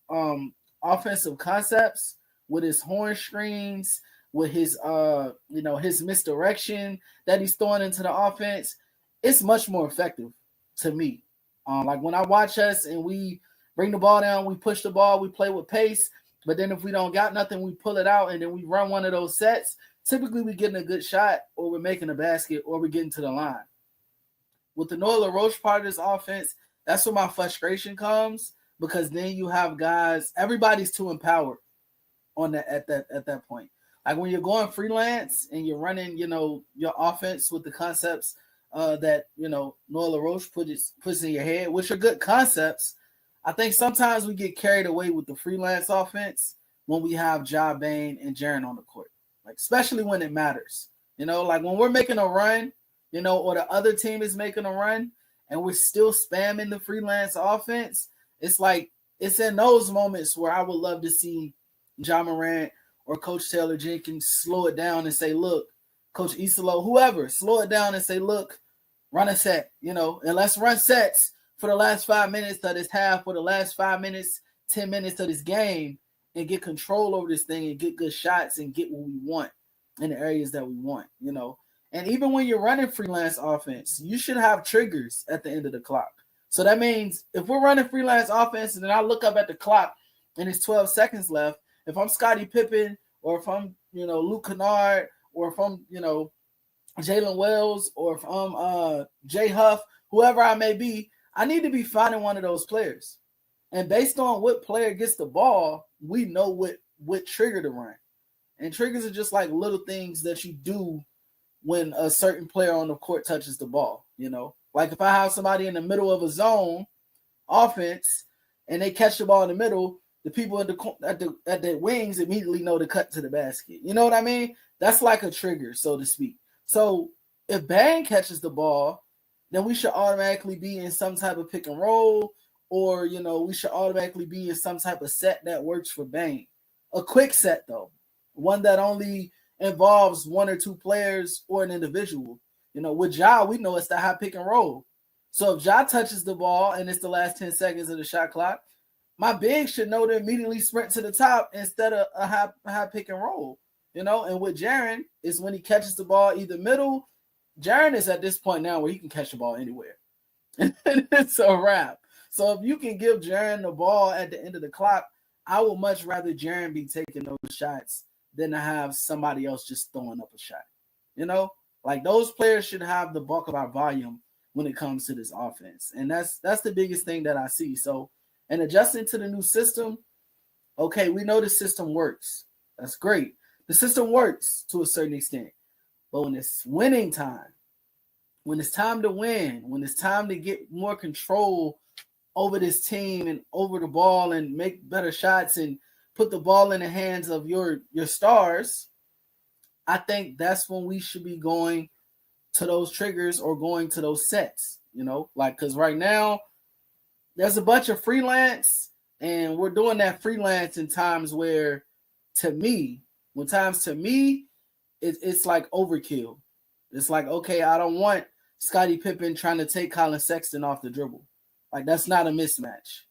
offensive concepts, with his horn screens, with his his misdirection that he's throwing into the offense, it's much more effective to me. Like when I watch us and we bring the ball down, we push the ball, we play with pace, but then if we don't got nothing, we pull it out and then we run one of those sets. Typically, we're getting a good shot, or we're making a basket, or we're getting to the line. With the Noah LaRoche part of this offense, that's where my frustration comes, because then you have guys, everybody's too empowered on that at that point. Like when you're going freelance and you're running, you know, your offense with the concepts that, you know, Noah LaRoche puts in your head, which are good concepts. I think sometimes we get carried away with the freelance offense when we have Ja Bain and Jaren on the court, like especially when it matters. You know, like when we're making a run, you know, or the other team is making a run and we're still spamming the freelance offense. It's like, it's in those moments where I would love to see Ja Morant or Coach Taylor Jenkins slow it down and say, look, Coach Isolo, whoever, slow it down and say, look, run a set, you know, and let's run sets for the last 5 minutes of this half, for the last 5 minutes, 10 minutes of this game, and get control over this thing and get good shots and get what we want in the areas that we want, you know. And even when you're running freelance offense, you should have triggers at the end of the clock. So that means if we're running freelance offense and then I look up at the clock and it's 12 seconds left, if I'm Scottie Pippen or if I'm, you know, Luke Kennard or if I'm, you know, Jalen Wells or if I'm Jay Huff, whoever I may be, I need to be finding one of those players. And based on what player gets the ball, we know what trigger to run. And triggers are just like little things that you do when a certain player on the court touches the ball, you know. Like if I have somebody in the middle of a zone offense and they catch the ball in the middle, the people at the wings immediately know to cut to the basket. You know what I mean? That's like a trigger, so to speak. So if Bang catches the ball, then we should automatically be in some type of pick and roll, or, you know, we should automatically be in some type of set that works for Bang. A quick set, though. One that only involves one or two players or an individual. You know, with Ja, we know it's the high pick and roll. So if Ja touches the ball and it's the last 10 seconds of the shot clock, my big should know to immediately sprint to the top instead of a high pick and roll. You know, and with Jaren, is when he catches the ball either middle. Jaren is at this point now where he can catch the ball anywhere. And it's a wrap. So if you can give Jaren the ball at the end of the clock, I would much rather Jaren be taking those shots than to have somebody else just throwing up a shot. You know, like those players should have the bulk of our volume when it comes to this offense. And that's the biggest thing that I see. So, and adjusting to the new system, okay, we know the system works. That's great. The system works to a certain extent. But when it's winning time, when it's time to win, when it's time to get more control over this team and over the ball and make better shots and put the ball in the hands of your stars, I think that's when we should be going to those triggers or going to those sets, you know, like, because right now there's a bunch of freelance And we're doing that freelance in times where, to me, it's like overkill. It's like, okay, I don't want Scottie Pippen trying to take Colin Sexton off the dribble. Like, that's not a mismatch.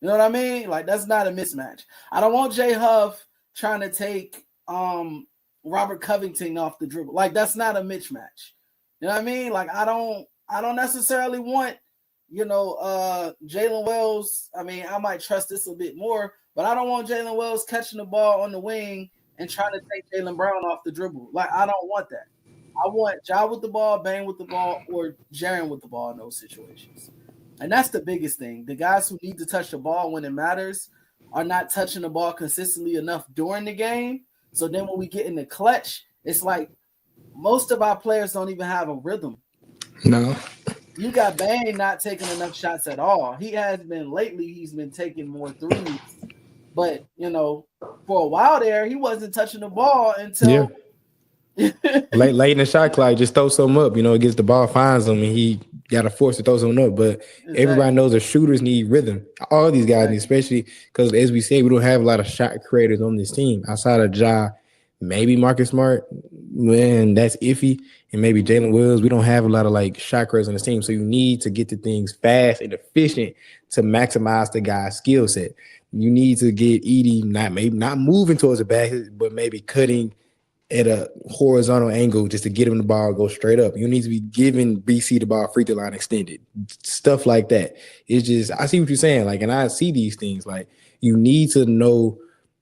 You know what I mean? Like, that's not a mismatch. I don't want Jay Huff trying to take Robert Covington off the dribble. Like, that's not a mismatch. You know what I mean? Like, I don't necessarily want, Jalen Wells. I mean, I might trust this a bit more, but I don't want Jalen Wells catching the ball on the wing and trying to take Jaylen Brown off the dribble. Like, I don't want that. I want Ja with the ball, Bane with the ball, or Jaren with the ball in those situations. And that's the biggest thing. The guys who need to touch the ball when it matters are not touching the ball consistently enough during the game. So then when we get in the clutch, it's like most of our players don't even have a rhythm. No. You got Bane not taking enough shots at all. He has been lately. He's been taking more threes. But, for a while there, he wasn't touching the ball until... Yeah. late in the shot clock, just throw something up. It gets the ball, finds him, and he got to force to throw something up. But Everybody knows the shooters need rhythm. All these guys, especially because, as we say, we don't have a lot of shot creators on this team outside of Ja, maybe Marcus Smart. Man, that's iffy. And maybe Jalen Wills. We don't have a lot of shot creators on this team. So you need to get the things fast and efficient to maximize the guy's skill set. You need to get Edie not moving towards the basket, but maybe cutting at a horizontal angle just to get him the ball, go straight up. You need to be giving BC the ball free throw line extended, stuff like that. It's just, I see what you're saying. And I see these things. You need to know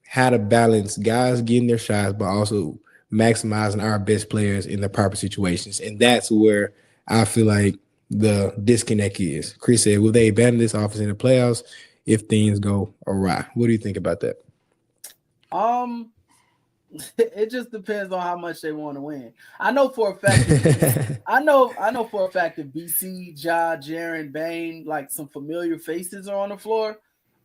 how to balance guys getting their shots, but also maximizing our best players in the proper situations. And that's where I feel like the disconnect is. Chris said, will they abandon this offense in the playoffs if things go awry? What do you think about that? It just depends on how much they want to win. I know for a fact. I know for a fact that BC, Ja, Jaren, Bane, some familiar faces are on the floor.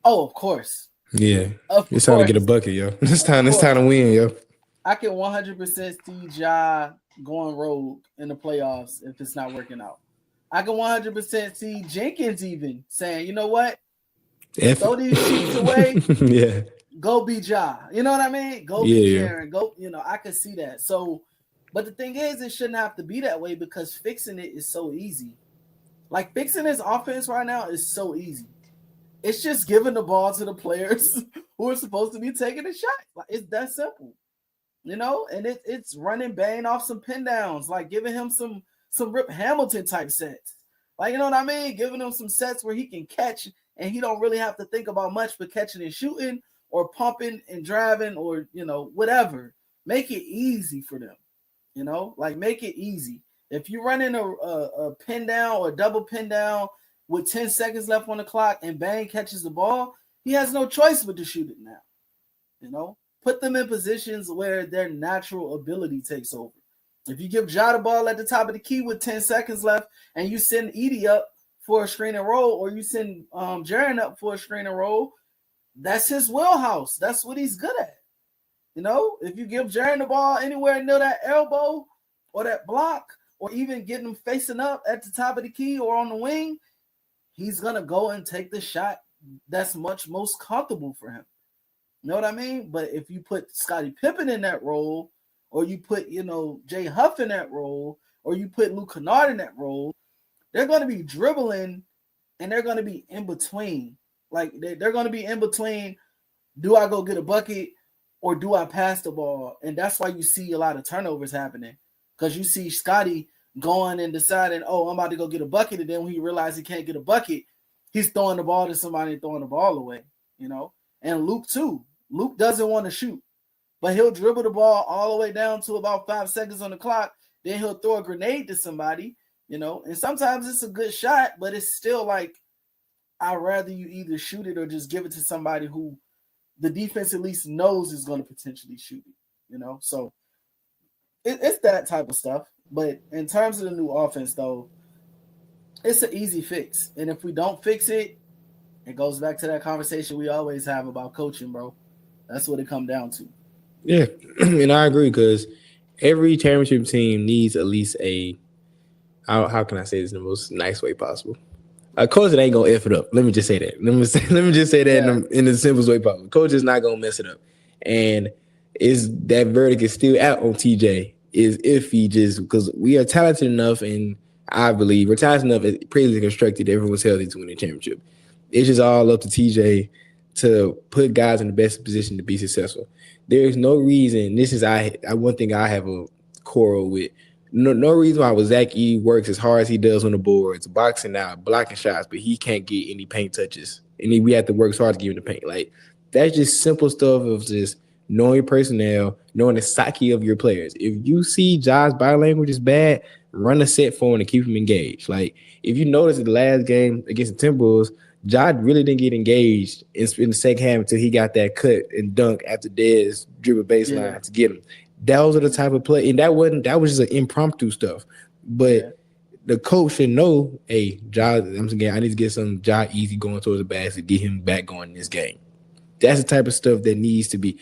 Oh, of course. Yeah, it's time to get a bucket, yo. It's time to win, yo. I can 100% see Ja going rogue in the playoffs if it's not working out. I can 100% see Jenkins even saying, you know what? Throw these sheets away. Yeah. Go be Ja. You know what I mean? Go be Jaren. Go, I could see that. So, but the thing is, it shouldn't have to be that way because fixing it is so easy. Fixing this offense right now is so easy. It's just giving the ball to the players who are supposed to be taking a shot. It's that simple. And it's running Bane off some pin downs, giving him some Rip Hamilton type sets. You know what I mean? Giving him some sets where he can catch and he don't really have to think about much but catching and shooting or pumping and driving or, whatever. Make it easy for them, make it easy. If you're running a pin down or a double pin down with 10 seconds left on the clock and Bane catches the ball, he has no choice but to shoot it now, Put them in positions where their natural ability takes over. If you give Ja the ball at the top of the key with 10 seconds left and you send Edie up for a screen and roll or you send Jaren up for a screen and roll, that's his wheelhouse. That's what he's good at. If you give Jaren the ball anywhere near that elbow or that block or even getting him facing up at the top of the key or on the wing, he's going to go and take the shot that's most comfortable for him. You know what I mean? But if you put Scottie Pippen in that role, or you put, Jay Huff in that role, or you put Luke Kennard in that role, they're going to be dribbling and they're going to be in between. They're going to be in between, do I go get a bucket or do I pass the ball? And that's why you see a lot of turnovers happening because you see Scottie going and deciding, oh, I'm about to go get a bucket. And then when he realizes he can't get a bucket, he's throwing the ball to somebody and throwing the ball away, And Luke, too. Luke doesn't want to shoot, but he'll dribble the ball all the way down to about 5 seconds on the clock. Then he'll throw a grenade to somebody, and sometimes it's a good shot, but it's still I'd rather you either shoot it or just give it to somebody who the defense at least knows is going to potentially shoot it, So it's that type of stuff. But in terms of the new offense, though, it's an easy fix. And if we don't fix it, it goes back to that conversation we always have about coaching, bro. That's what it comes down to. Yeah, and I agree because every championship team needs at least how can I say this in the most nice way possible? A coach ain't gonna F it up. Let me just say that. Let me just say that in the simplest way possible. Coach is not gonna mess it up. And is that verdict is still out on TJ is if he just because we are talented enough, and I believe we're talented enough, previously constructed, everyone's healthy to win a championship. It's just all up to TJ to put guys in the best position to be successful. There is no reason. This is one thing I have a quarrel with. No reason why Zach E works as hard as he does on the boards, boxing out, blocking shots, but he can't get any paint touches. And we have to work so hard to give him the paint. Like, that's just simple stuff of just knowing your personnel, knowing the psyche of your players. If you see Josh's body language is bad, run a set for him and keep him engaged. Like, if you notice in the last game against the Timberwolves, Josh really didn't get engaged in the second half until he got that cut and dunk after Dez dribble baseline to get him. Those are the type of play, and that was just an impromptu stuff. But the coach should know, hey, Josh, I need to get some Josh easy going towards the basket, get him back going in this game. That's the type of stuff that needs to be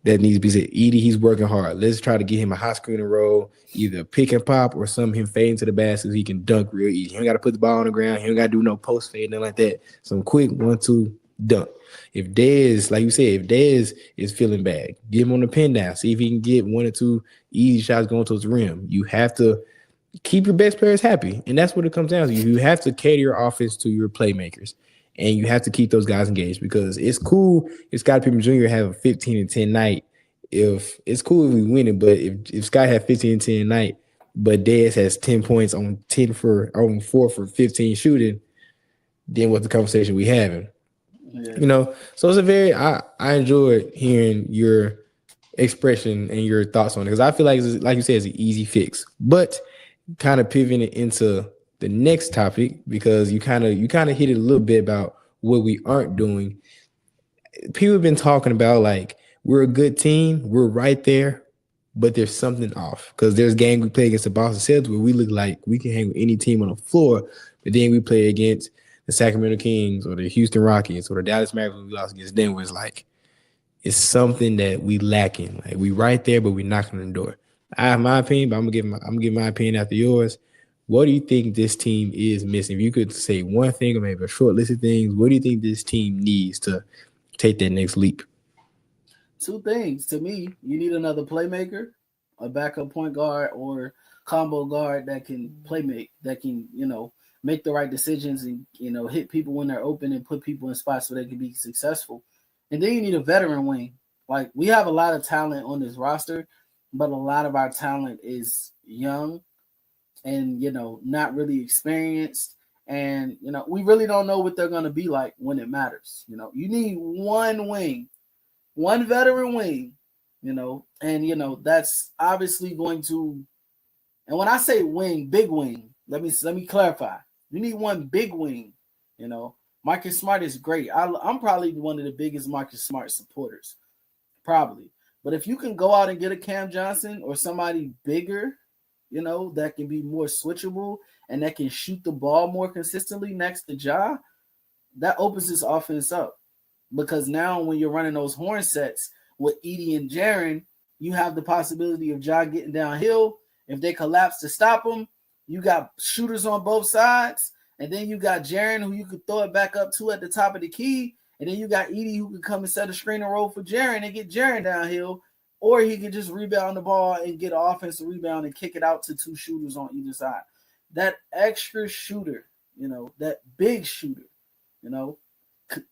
said. Edie, he's working hard. Let's try to get him a high screen and roll, either pick and pop or him fading to the basket so he can dunk real easy. He don't got to put the ball on the ground. He don't got to do no post fade, nothing like that. Some quick 1-2 dunk. If Dez, like you said, if Dez is feeling bad, get him on the pin down. See if he can get 1 or 2 easy shots going towards the rim. You have to keep your best players happy, and that's what it comes down to. You have to cater your offense to your playmakers, and you have to keep those guys engaged because it's cool if Scottie Pippen Jr. have a 15-10 night. If it's cool if we win it, but if Scott had 15-10 night, but Dez has 10 points on 4 for 15 shooting, then what's the conversation we having? Yeah. So it's I enjoyed hearing your expression and your thoughts on it because I feel like you said, it's an easy fix. But kind of pivoting it into the next topic because you kind of hit it a little bit about what we aren't doing. People have been talking about like we're a good team, we're right there, but there's something off because there's games we play against the Boston Celtics where we look like we can hang with any team on the floor, but then we play against the Sacramento Kings or the Houston Rockets or the Dallas Mavericks when we lost against Denver. It's something that we lacking. Like we right there, but we're knocking on the door. I have my opinion, but I'm gonna give my opinion after yours. What do you think this team is missing? If you could say one thing or maybe a short list of things, what do you think this team needs to take that next leap? 2 things. To me, you need another playmaker, a backup point guard or combo guard that can playmake, that can, make the right decisions and, hit people when they're open and put people in spots so they can be successful. And then you need a veteran wing. Like, we have a lot of talent on this roster, but a lot of our talent is young and, not really experienced. And, we really don't know what they're going to be like when it matters. You need one wing, one veteran wing, and, that's obviously going to, and when I say wing, big wing, let me clarify. You need one big wing, Marcus Smart is great. I'm probably one of the biggest Marcus Smart supporters, probably. But if you can go out and get a Cam Johnson or somebody bigger, that can be more switchable and that can shoot the ball more consistently next to Ja, that opens this offense up. Because now when you're running those horn sets with Edie and Jaren, you have the possibility of Ja getting downhill. If they collapse to stop him, you got shooters on both sides. And then you got Jaren who you could throw it back up to at the top of the key. And then you got Edie who could come and set a screen and roll for Jaren and get Jaren downhill. Or he could just rebound the ball and get an offensive rebound and kick it out to 2 shooters on either side. That extra shooter, that big shooter,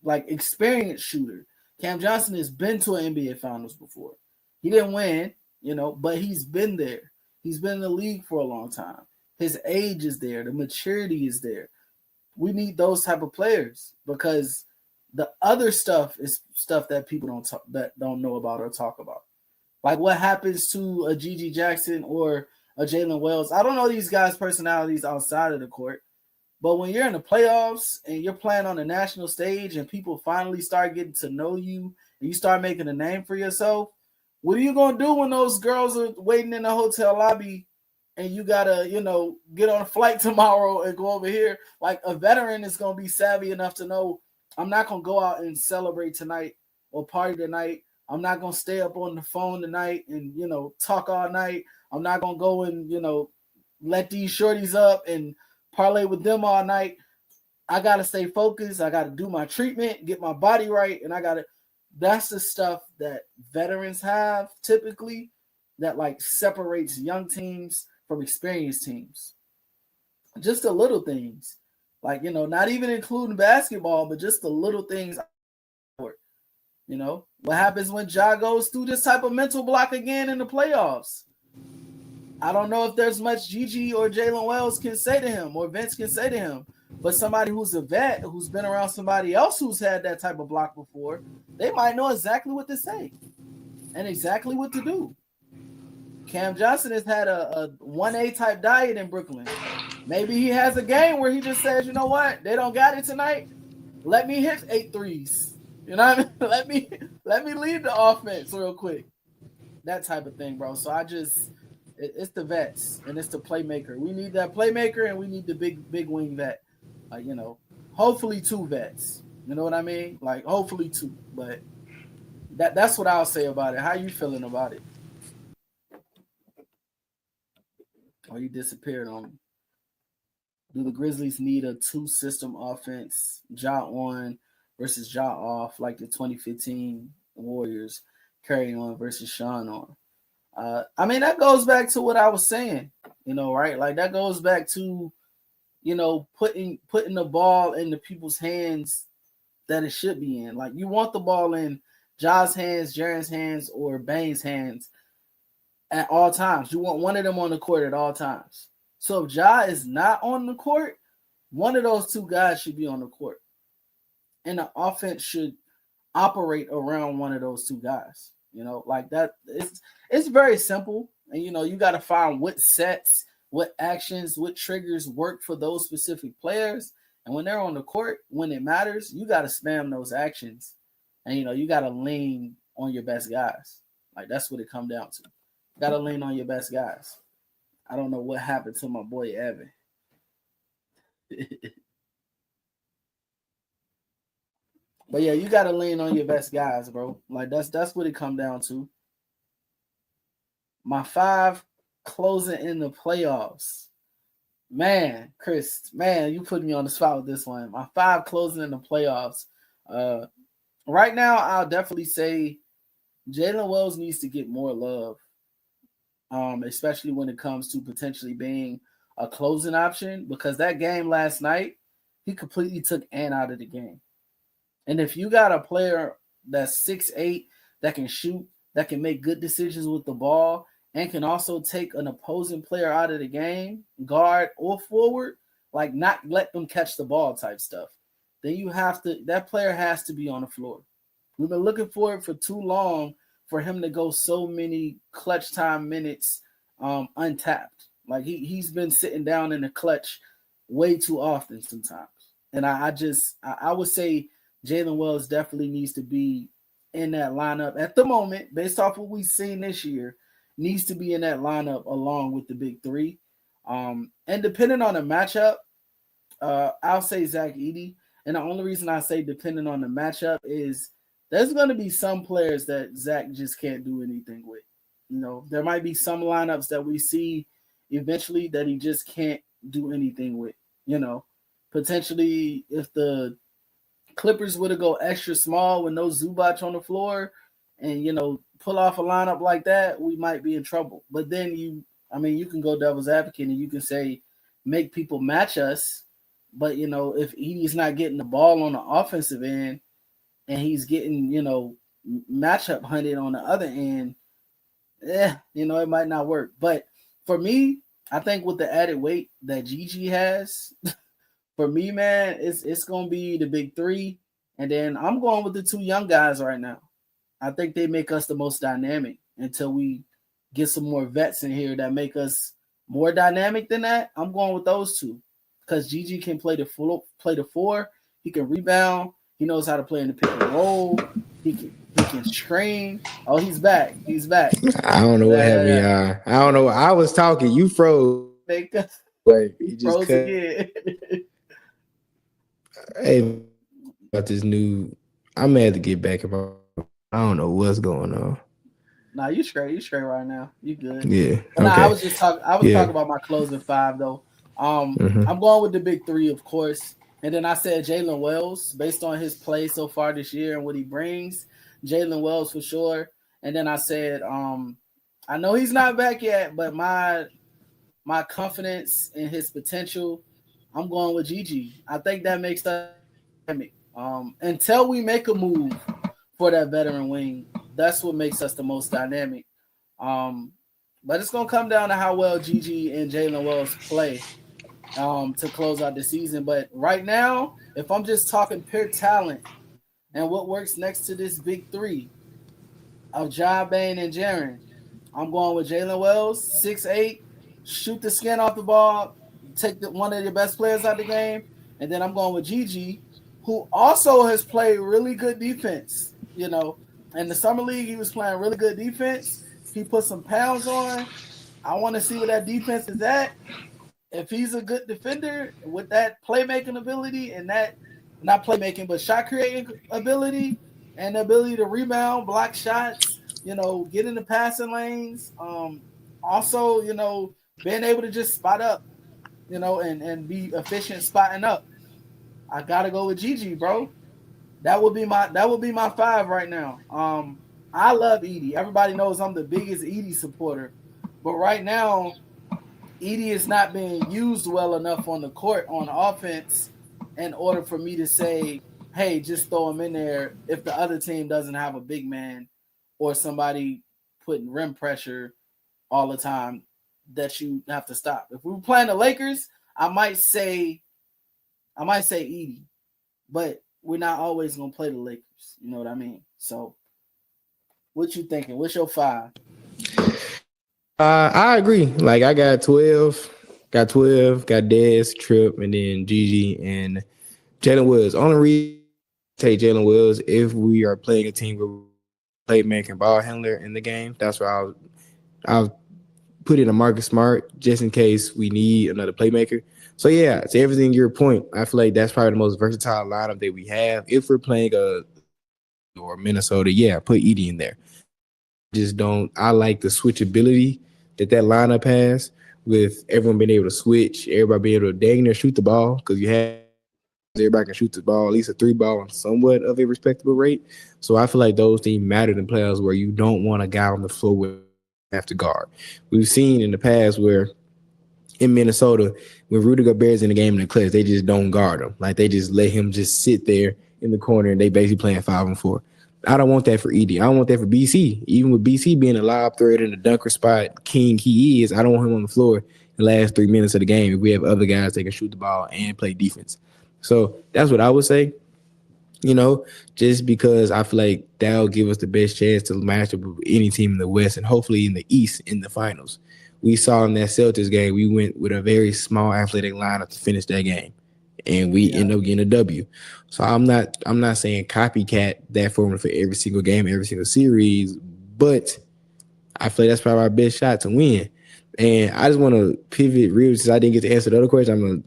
like experienced shooter. Cam Johnson has been to an NBA Finals before. He didn't win, but he's been there. He's been in the league for a long time. His age is there. The maturity is there. We need those type of players because the other stuff is stuff that people don't know about or talk about. Like what happens to a Gigi Jackson or a Jalen Wells. I don't know these guys' personalities outside of the court, but when you're in the playoffs and you're playing on the national stage and people finally start getting to know you and you start making a name for yourself, what are you going to do when those girls are waiting in the hotel lobby and you got to, get on a flight tomorrow and go over here? Like a veteran is going to be savvy enough to know I'm not going to go out and celebrate tonight or party tonight. I'm not going to stay up on the phone tonight and, talk all night. I'm not going to go and, let these shorties up and parlay with them all night. I gotta stay focused. I gotta do my treatment, get my body right, and that's the stuff that veterans have typically that like separates young teams from experienced teams. Just the little things, like, not even including basketball, but just the little things. What happens when Ja goes through this type of mental block again in the playoffs? I don't know if there's much Gigi or Jalen Wells can say to him or Vince can say to him, but somebody who's a vet, who's been around somebody else who's had that type of block before, they might know exactly what to say and exactly what to do. Cam Johnson has had a 1A type diet in Brooklyn. Maybe he has a game where he just says, you know what, they don't got it tonight. Let me hit 8 threes. You know what I mean? Let me lead the offense real quick. That type of thing, bro. So it's the vets and it's the playmaker. We need that playmaker and we need the big wing vet. Hopefully 2 vets. You know what I mean? Like hopefully 2. But that's what I'll say about it. How you feeling about it? Oh, you disappeared on me. Do the Grizzlies need a 2-system offense? Ja on versus Ja off, like the 2015 Warriors, carrying on versus Sean on. That goes back to what I was saying, right? Like that goes back to, putting the ball in the people's hands that it should be in. Like you want the ball in Ja's hands, Jaren's hands, or Bane's hands at all times. You want one of them on the court at all times. So if Ja is not on the court, one of those 2 guys should be on the court. And the offense should operate around one of those 2 guys. Like that. It's very simple. And, you got to find what sets, what actions, what triggers work for those specific players. And when they're on the court, when it matters, you got to spam those actions. And, you got to lean on your best guys. Like that's what it comes down to. Got to lean on your best guys. I don't know what happened to my boy Evan. But yeah, you got to lean on your best guys, bro. Like that's what it come down to. My 5 closing in the playoffs. Man, Chris, you put me on the spot with this one. My 5 closing in the playoffs. Right now, I'll definitely say Jalen Wells needs to get more love, especially when it comes to potentially being a closing option, because that game last night, he completely took Ant out of the game. And if you got a player that's 6'8", that can shoot, that can make good decisions with the ball, and can also take an opposing player out of the game, guard or forward, like not let them catch the ball type stuff, then that player has to be on the floor. We've been looking for it for too long for him to go so many clutch time minutes untapped. Like he's been sitting down in the clutch way too often sometimes. And I would say Jalen Wells definitely needs to be in that lineup at the moment, based off what we've seen this year, needs to be in that lineup along with the big 3. And depending on the matchup, I'll say Zach Edey. And the only reason I say depending on the matchup is there's going to be some players that Zach just can't do anything with. There might be some lineups that we see eventually that he just can't do anything with. Potentially if the Clippers were to go extra small with no Zubac on the floor and, pull off a lineup like that, we might be in trouble. But then you can go devil's advocate and you can say, make people match us. But, if Edey's not getting the ball on the offensive end and he's getting, matchup hunted on the other end, it might not work. But for me, I think with the added weight that Gigi has, for me, man, it's going to be the big 3. And then I'm going with the 2 young guys right now. I think they make us the most dynamic until we get some more vets in here that make us more dynamic than that. I'm going with those 2 because Gigi can play the 4. He can rebound. He knows how to play in the pick and roll. He can screen. Oh, he's back. I don't know what happened. I don't know. I was talking. You froze. Like he froze again. Hey, about this new, I'm gonna have to get back about. I don't know what's going on. Nah, you straight right now. You good? Yeah. Okay. Nah, I was talking about my closing 5 though. I'm going with the big 3, of course. And then I said Jalen Wells, based on his play so far this year and what he brings. Jalen Wells for sure. And then I said, I know he's not back yet, but my confidence in his potential, I'm going with Gigi. I think that makes us dynamic. Until we make a move for that veteran wing, that's what makes us the most dynamic. But it's gonna come down to how well Gigi and Jalen Wells play to close out the season. But right now, if I'm just talking pure talent and what works next to this big three of Ja, Bane, and Jaren, I'm going with Jalen Wells, 6'8", shoot the skin off the ball, take one of your best players out of the game, and then I'm going with Gigi, who also has played really good defense. You know, in the summer league, he was playing really good defense. He put some pounds on. I want to see where that defense is at. If he's a good defender with that playmaking ability and that, not playmaking, but shot creating ability and the ability to rebound, block shots, you know, get in the passing lanes. Also, you know, being able to just spot up, you know, and be efficient spotting up. I gotta go with Gigi, bro. That would be my 5 right now. I love Edey. Everybody knows I'm the biggest Edey supporter. But right now, Edey is not being used well enough on the court on offense in order for me to say, hey, just throw him in there if the other team doesn't have a big man or somebody putting rim pressure all the time that you have to stop. If we were playing the Lakers, I might say Edey, but we're not always gonna play the Lakers. You know what I mean? So, what you thinking? What's your 5? I agree. Like I got 12, got Dez, Tripp, and then Gigi and Jalen Wells. Only reason I take Jalen Wells if we are playing a team with playmaking ball handler in the game. That's why I'll put in a Marcus Smart just in case we need another playmaker. So yeah, to everything your point, I feel like that's probably the most versatile lineup that we have. If we're playing or Minnesota, yeah, put Edey in there. I like the switchability that lineup has with everyone being able to switch, everybody being able to dang near shoot the ball because you have everybody can shoot the ball, at least a 3 ball on somewhat of a respectable rate. So I feel like those things matter in playoffs where you don't want a guy on the floor with have to guard. We've seen in the past where in Minnesota, when Rudy Gobert's in the game in the clutch, they just don't guard him. Like they just let him just sit there in the corner and they basically playing 5-on-4. I don't want that for Edey. I don't want that for BC. Even with BC being a lob threat in the dunker spot king he is, I don't want him on the floor in the last 3 minutes of the game if we have other guys that can shoot the ball and play defense. So that's what I would say, you know, just because I feel like that'll give us the best chance to match up with any team in the West and hopefully in the East in the finals. We saw in that Celtics game, we went with a very small athletic lineup to finish that game. And we end up getting a W. So I'm not saying copycat that formula for every single game, every single series, but I feel like that's probably our best shot to win. And I just want to pivot real since I didn't get to answer the other question. I'm gonna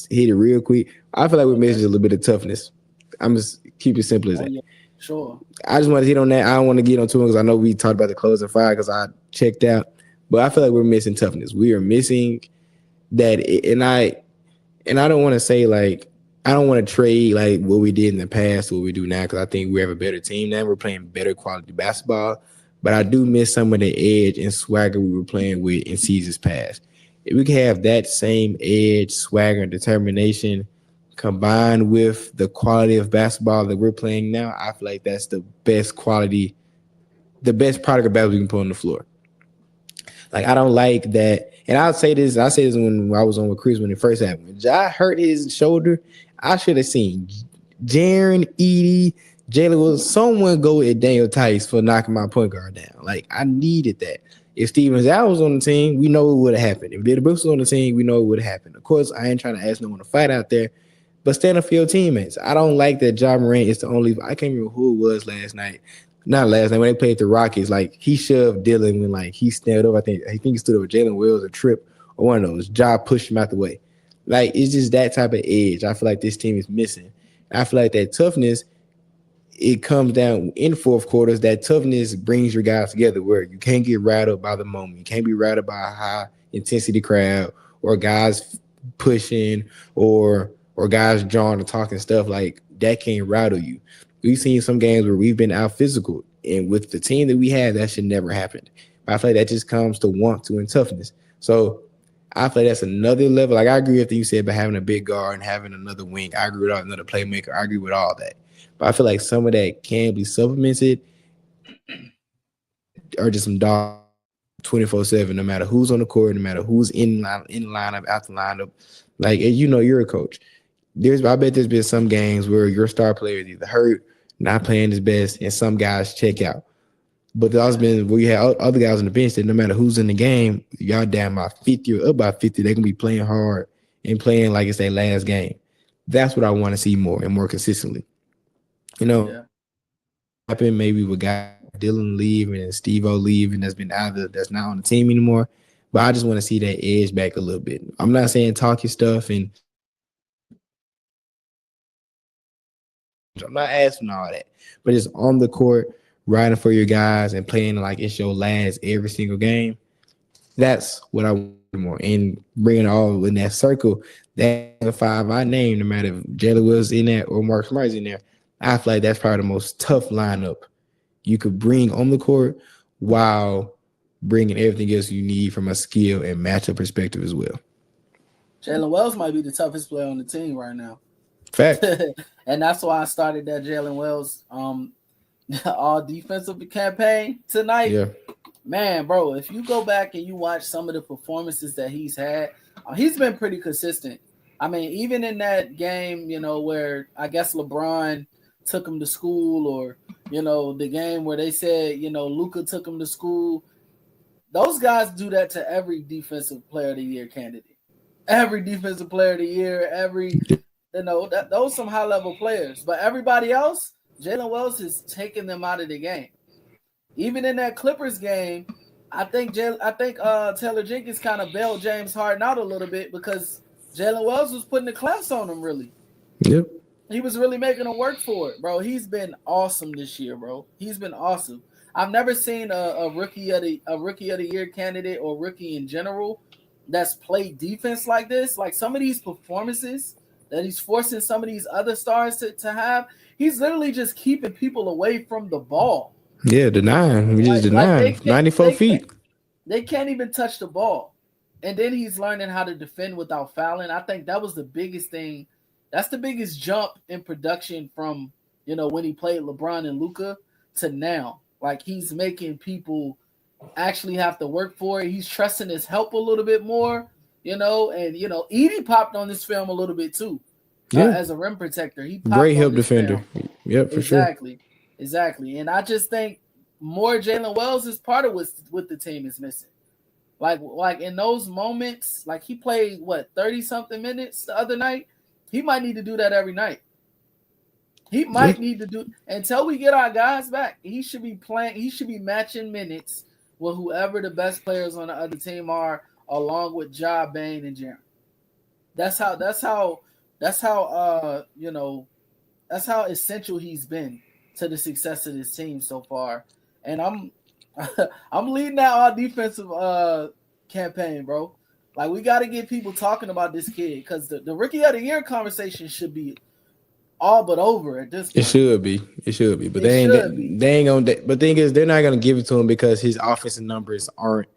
hit it real quick. I feel like we're missing a little bit of toughness. I'm just keep it simple as that. Yeah, sure. I just want to hit on that. I don't want to get on too much because I know we talked about the closing 5 because I checked out. But I feel like we're missing toughness. We are missing that, and I don't want to say like I don't want to trade like what we did in the past to what we do now because I think we have a better team now. We're playing better quality basketball, but I do miss some of the edge and swagger we were playing with in seasons past. If we can have that same edge, swagger, and determination combined with the quality of basketball that we're playing now, I feel like that's the best quality, the best product of basketball we can put on the floor. Like, I don't like that. And I say this when I was on with Chris when it first happened. When Ja hurt his shoulder, I should have seen Jaren, Edey, Jalen Wilson, someone go at Daniel Tice for knocking my point guard down. Like, I needed that. If Steven Zhao was on the team, we know it would have happened. If Dylan Brooks was on the team, we know it would have happened. Of course, I ain't trying to ask no one to fight out there, but stand up for your teammates. I don't like that Ja Morant is the only – I can't remember who it was last night. Not last night when they played the Rockets, like he shoved Dylan when like he stood up. I think he stood up with Jalen Wills or Tripp or one of those. Ja pushed him out the way. Like it's just that type of edge. I feel like this team is missing. I feel like that toughness, it comes down in fourth quarters. That toughness brings your guys together where you can't get rattled by the moment. You can't be rattled by a high intensity crowd or guys pushing or or guys drawing and talking stuff, like that can rattle you. We've seen some games where we've been out physical, and with the team that we have, that should never happen. But I feel like that just comes to want to and toughness. So I feel like that's another level. Like, I agree with what you said about having a big guard and having another wing. I agree with all, another playmaker. I agree with all that. But I feel like some of that can be supplemented or just some dog 24/7, no matter who's on the court, no matter who's in lineup, out the lineup. Like, you know, you're a coach. I bet there's been some games where your star player is either hurt, not playing his best, and some guys check out. But there's also been where you have other guys on the bench that no matter who's in the game, y'all down by 50 or up by 50, they're going to be playing hard and playing like it's their last game. That's what I want to see more and more consistently. You know, happen maybe with guys Dylan leaving and Steve-O leaving that's not on the team anymore. But I just want to see that edge back a little bit. I'm not saying talk your stuff, and I'm not asking all that, but it's on the court, riding for your guys and playing like it's your last every single game. That's what I want more. And bringing all in that circle, that 5 I named, no matter if Jalen Wills in there or Mark Smart's in there, I feel like that's probably the most tough lineup you could bring on the court while bringing everything else you need from a skill and matchup perspective as well. Jalen Wells might be the toughest player on the team right now. Fact. And that's why I started that Jalen Wells all defensive campaign tonight. Yeah. Man, bro, if you go back and you watch some of the performances that he's had, he's been pretty consistent. I mean, even in that game, you know, where I guess LeBron took him to school, or, you know, the game where they said, you know, Luka took him to school. Those guys do that to every defensive player of the year candidate. Every defensive player of the year, you know, those some high level players. But everybody else, Jalen Wells is taking them out of the game. Even in that Clippers game, I think Taylor Jenkins kind of bailed James Harden out a little bit because Jalen Wells was putting the class on him, really. Yep. He was really making him work for it, bro. He's been awesome this year, bro. He's been awesome. I've never seen a rookie of the year candidate or rookie in general that's played defense like this. Like, some of these performances that he's forcing some of these other stars to have, he's literally just keeping people away from the ball. Yeah, denying. We just denying. 94 feet. They can't even touch the ball. And then he's learning how to defend without fouling. I think that was the biggest thing. That's the biggest jump in production from, you know, when he played LeBron and Luka to now. Like, he's making people actually have to work for it. He's trusting his help a little bit more, you know. And, you know, Edie popped on this film a little bit too. As a rim protector. He popped great help defender. Film. Yep, for sure. Exactly. And I just think more Jalen Wells is part of what the team is missing. Like in those moments, like he played 30-something minutes the other night. He might need to do that every night. He might need to do until we get our guys back. He should be playing. He should be matching minutes with whoever the best players on the other team are, along with Ja, Bane, and Jaren. That's how you know, that's how essential he's been to the success of this team so far. And I'm leading that all defensive campaign, bro. Like, we got to get people talking about this kid, because the rookie of the year conversation should be all but over at this point. It should be. But they ain't gonna. But the thing is, they're not gonna give it to him because his offensive numbers aren't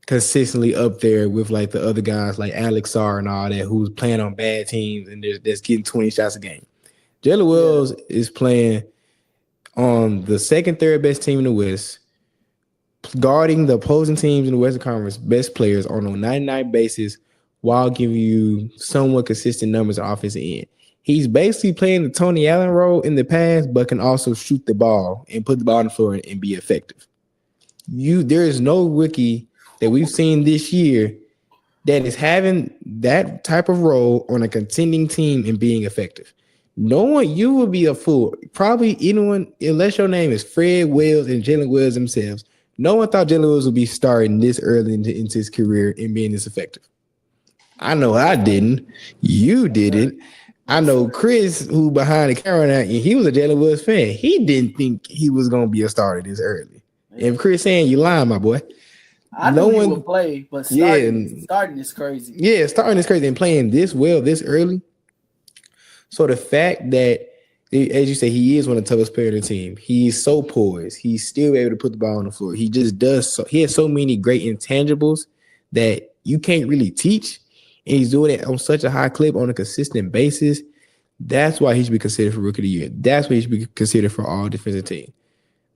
consistently up there with like the other guys like Alex Sarr and all that, who's playing on bad teams and that's getting 20 shots a game. Jalen Wells is playing on the second, third best team in the West, guarding the opposing teams in the Western Conference best players on a 99 basis, while giving you somewhat consistent numbers on offensive end. He's basically playing the Tony Allen role in the past, but can also shoot the ball and put the ball on the floor and be effective. There is no rookie that we've seen this year that is having that type of role on a contending team and being effective. No one, you would be a fool. Probably anyone, unless your name is Fred Wells and Jalen Wells themselves, no one thought Jalen Wells would be starting this early into his career and being this effective. I know I didn't. You didn't. I know Chris, who behind the camera now, and he was a Jalen Wells fan. He didn't think he was going to be a starter this early. And Chris saying, you lying, my boy. I knew he would play, but starting is crazy. Yeah, starting is crazy. And playing this well this early, So the fact that, as you say, he is one of the toughest players on the team. He's so poised. He's still able to put the ball on the floor. He just does. So he has so many great intangibles that you can't really teach, and he's doing it on such a high clip on a consistent basis. That's why he should be considered for Rookie of the Year. That's why he should be considered for All Defensive Team,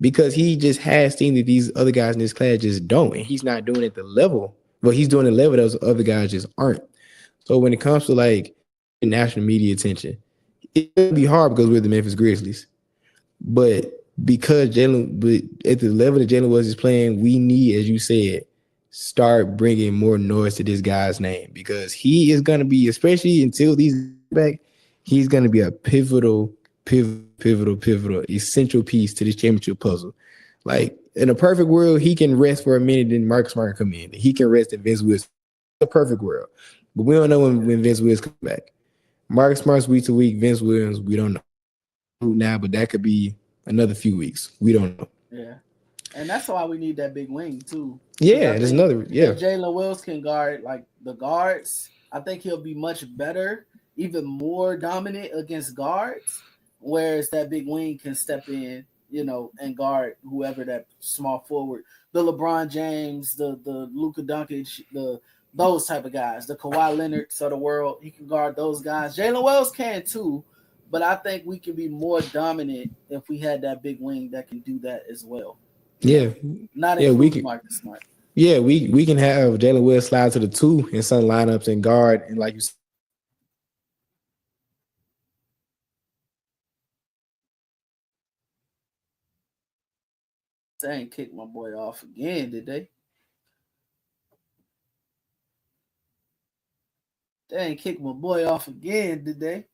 because he just has things that these other guys in this class just don't, and he's not doing it at the level. But he's doing the level those other guys just aren't. So when it comes to like national media attention, it'll be hard because we're the Memphis Grizzlies. But because at the level that Jalen Williams is playing, we need, as you said, start bringing more noise to this guy's name, because he is going to be, especially until these back, he's going to be a pivotal, essential piece to this championship puzzle. Like in a perfect world, he can rest for a minute, then Marcus Smart come in. He can rest and Vince Williams. A perfect world, but we don't know when Vince Williams comes back. Marcus Smart's week to week. Vince Williams, we don't know now, but that could be another few weeks. We don't know. Yeah, and that's why we need that big wing too. Yeah, there's another. Yeah, if Jalen Wills can guard like the guards, I think he'll be much better, even more dominant against guards. Whereas that big wing can step in, and guard whoever that small forward, the LeBron James, the Luka Doncic, those type of guys, the Kawhi Leonards of the world. He can guard those guys. Jalen Wells can too, but I think we can be more dominant if we had that big wing that can do that as well. Yeah, we can. Marcus Smart. Yeah, we can have Jalen Wells slide to the 2 in some lineups and guard, and like you said, they ain't kicked my boy off again, did they? They ain't kicked my boy off again, did they?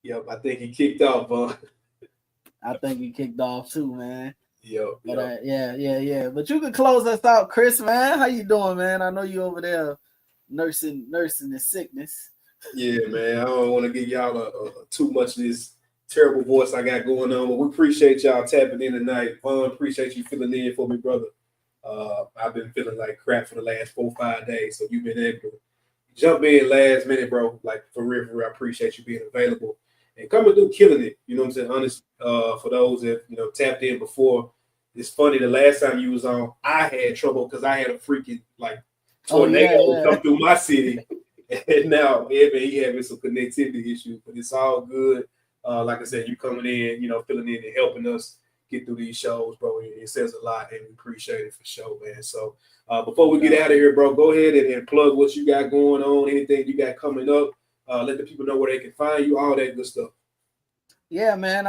Yep, I think he kicked off, Vaughn. I think he kicked off too, man. Yep. But yeah. But you can close us out, Chris, man. How you doing, man? I know you over there nursing the sickness. Yeah, man. I don't want to give y'all too much of this terrible voice I got going on, but we appreciate y'all tapping in tonight. Vaughn, appreciate you filling in for me, brother. I've been feeling like crap for the last 4 or 5 days, so you've been able to jump in last minute, bro. Like for real, I appreciate you being available and coming through, killing it. You know what I'm saying? Honest, for those that tapped in before, it's funny. The last time you was on, I had trouble because I had a freaking tornado come through my city, and now Evan, he having some connectivity issues, but it's all good. Like I said, you coming in, filling in and helping us get through these shows, bro. It says a lot, and we appreciate it for sure, man. So before we get out of here, bro, go ahead and plug what you got going on, anything you got coming up. Let the people know where they can find you, all that good stuff. Yeah, man.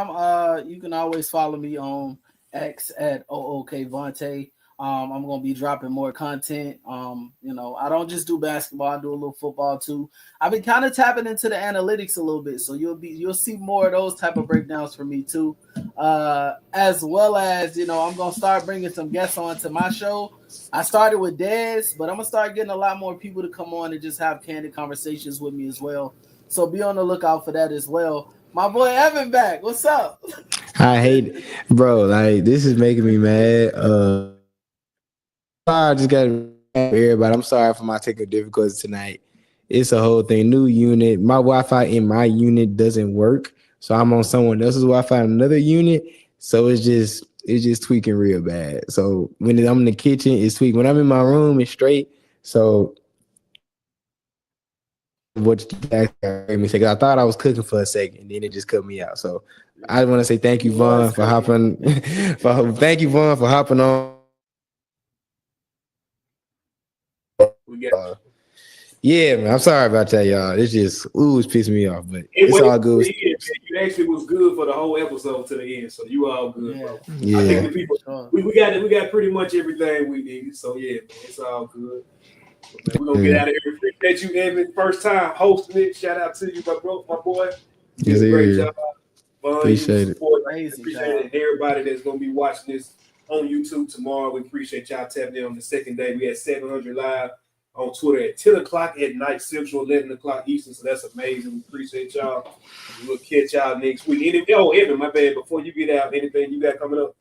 You can always follow me on X at OOKVonte. I'm gonna be dropping more content. I don't just do basketball, I do a little football too. I've been kind of tapping into the analytics a little bit, so you'll see more of those type of breakdowns from me too. As well as I'm gonna start bringing some guests on to my show. I started with Dez, but I'm gonna start getting a lot more people to come on and just have candid conversations with me as well. So be on the lookout for that as well. My boy Evan back. What's up? I hate it, bro. Like this is making me mad. I just got everybody. I'm sorry for my technical difficulties tonight. It's a whole thing. New unit. My Wi-Fi in my unit doesn't work, so I'm on someone else's Wi-Fi in another unit. So it's just tweaking real bad. So when I'm in the kitchen, it's tweaking. When I'm in my room, it's straight. So what made me say? I thought I was cooking for a second, and then it just cut me out. So I want to say thank you, Vaughn, for hopping. Thank you, Vaughn, for hopping on. Yeah, man. I'm sorry about that, y'all. It's just it's pissing me off, but it's all good. You actually was good for the whole episode to the end, so you all good, bro. Yeah. I think the people we got pretty much everything we needed. So yeah, man, it's all good. Man, we're gonna get out of here. Appreciate you, Evan. First time hosting it. Shout out to you, my boy. Yes, great job. Appreciate it. Appreciate it. And everybody that's gonna be watching this on YouTube tomorrow. We appreciate y'all tapping in on the second day. We had 700 live on Twitter at 10 o'clock at night Central, 11 o'clock Eastern. So that's amazing. We appreciate y'all. We'll catch y'all next week. Evan, my bad. Before you get out, anything you got coming up?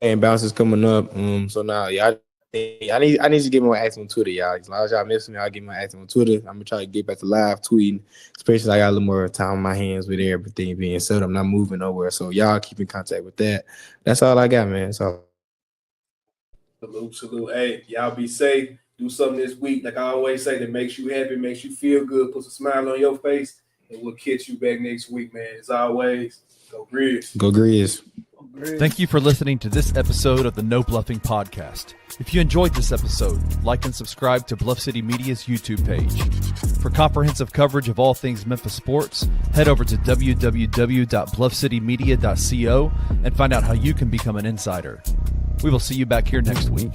and bounces coming up. So now, yeah, I need to get more active on Twitter, y'all. As long as y'all miss me, I'll get more active on Twitter. I'm gonna try to get back to live tweeting, especially I got a little more time on my hands with everything being said. I'm not moving nowhere, so y'all keep in contact with that. That's all I got, man. So salute. Hey, y'all be safe. Do something this week, like I always say, that makes you happy, makes you feel good, puts a smile on your face, and we'll catch you back next week, man. As always, go Grizz. Go Grizz. Thank you for listening to this episode of the No Bluffing podcast. If you enjoyed this episode, like and subscribe to Bluff City Media's YouTube page. For comprehensive coverage of all things Memphis sports, head over to www.bluffcitymedia.co and find out how you can become an insider. We will see you back here next week.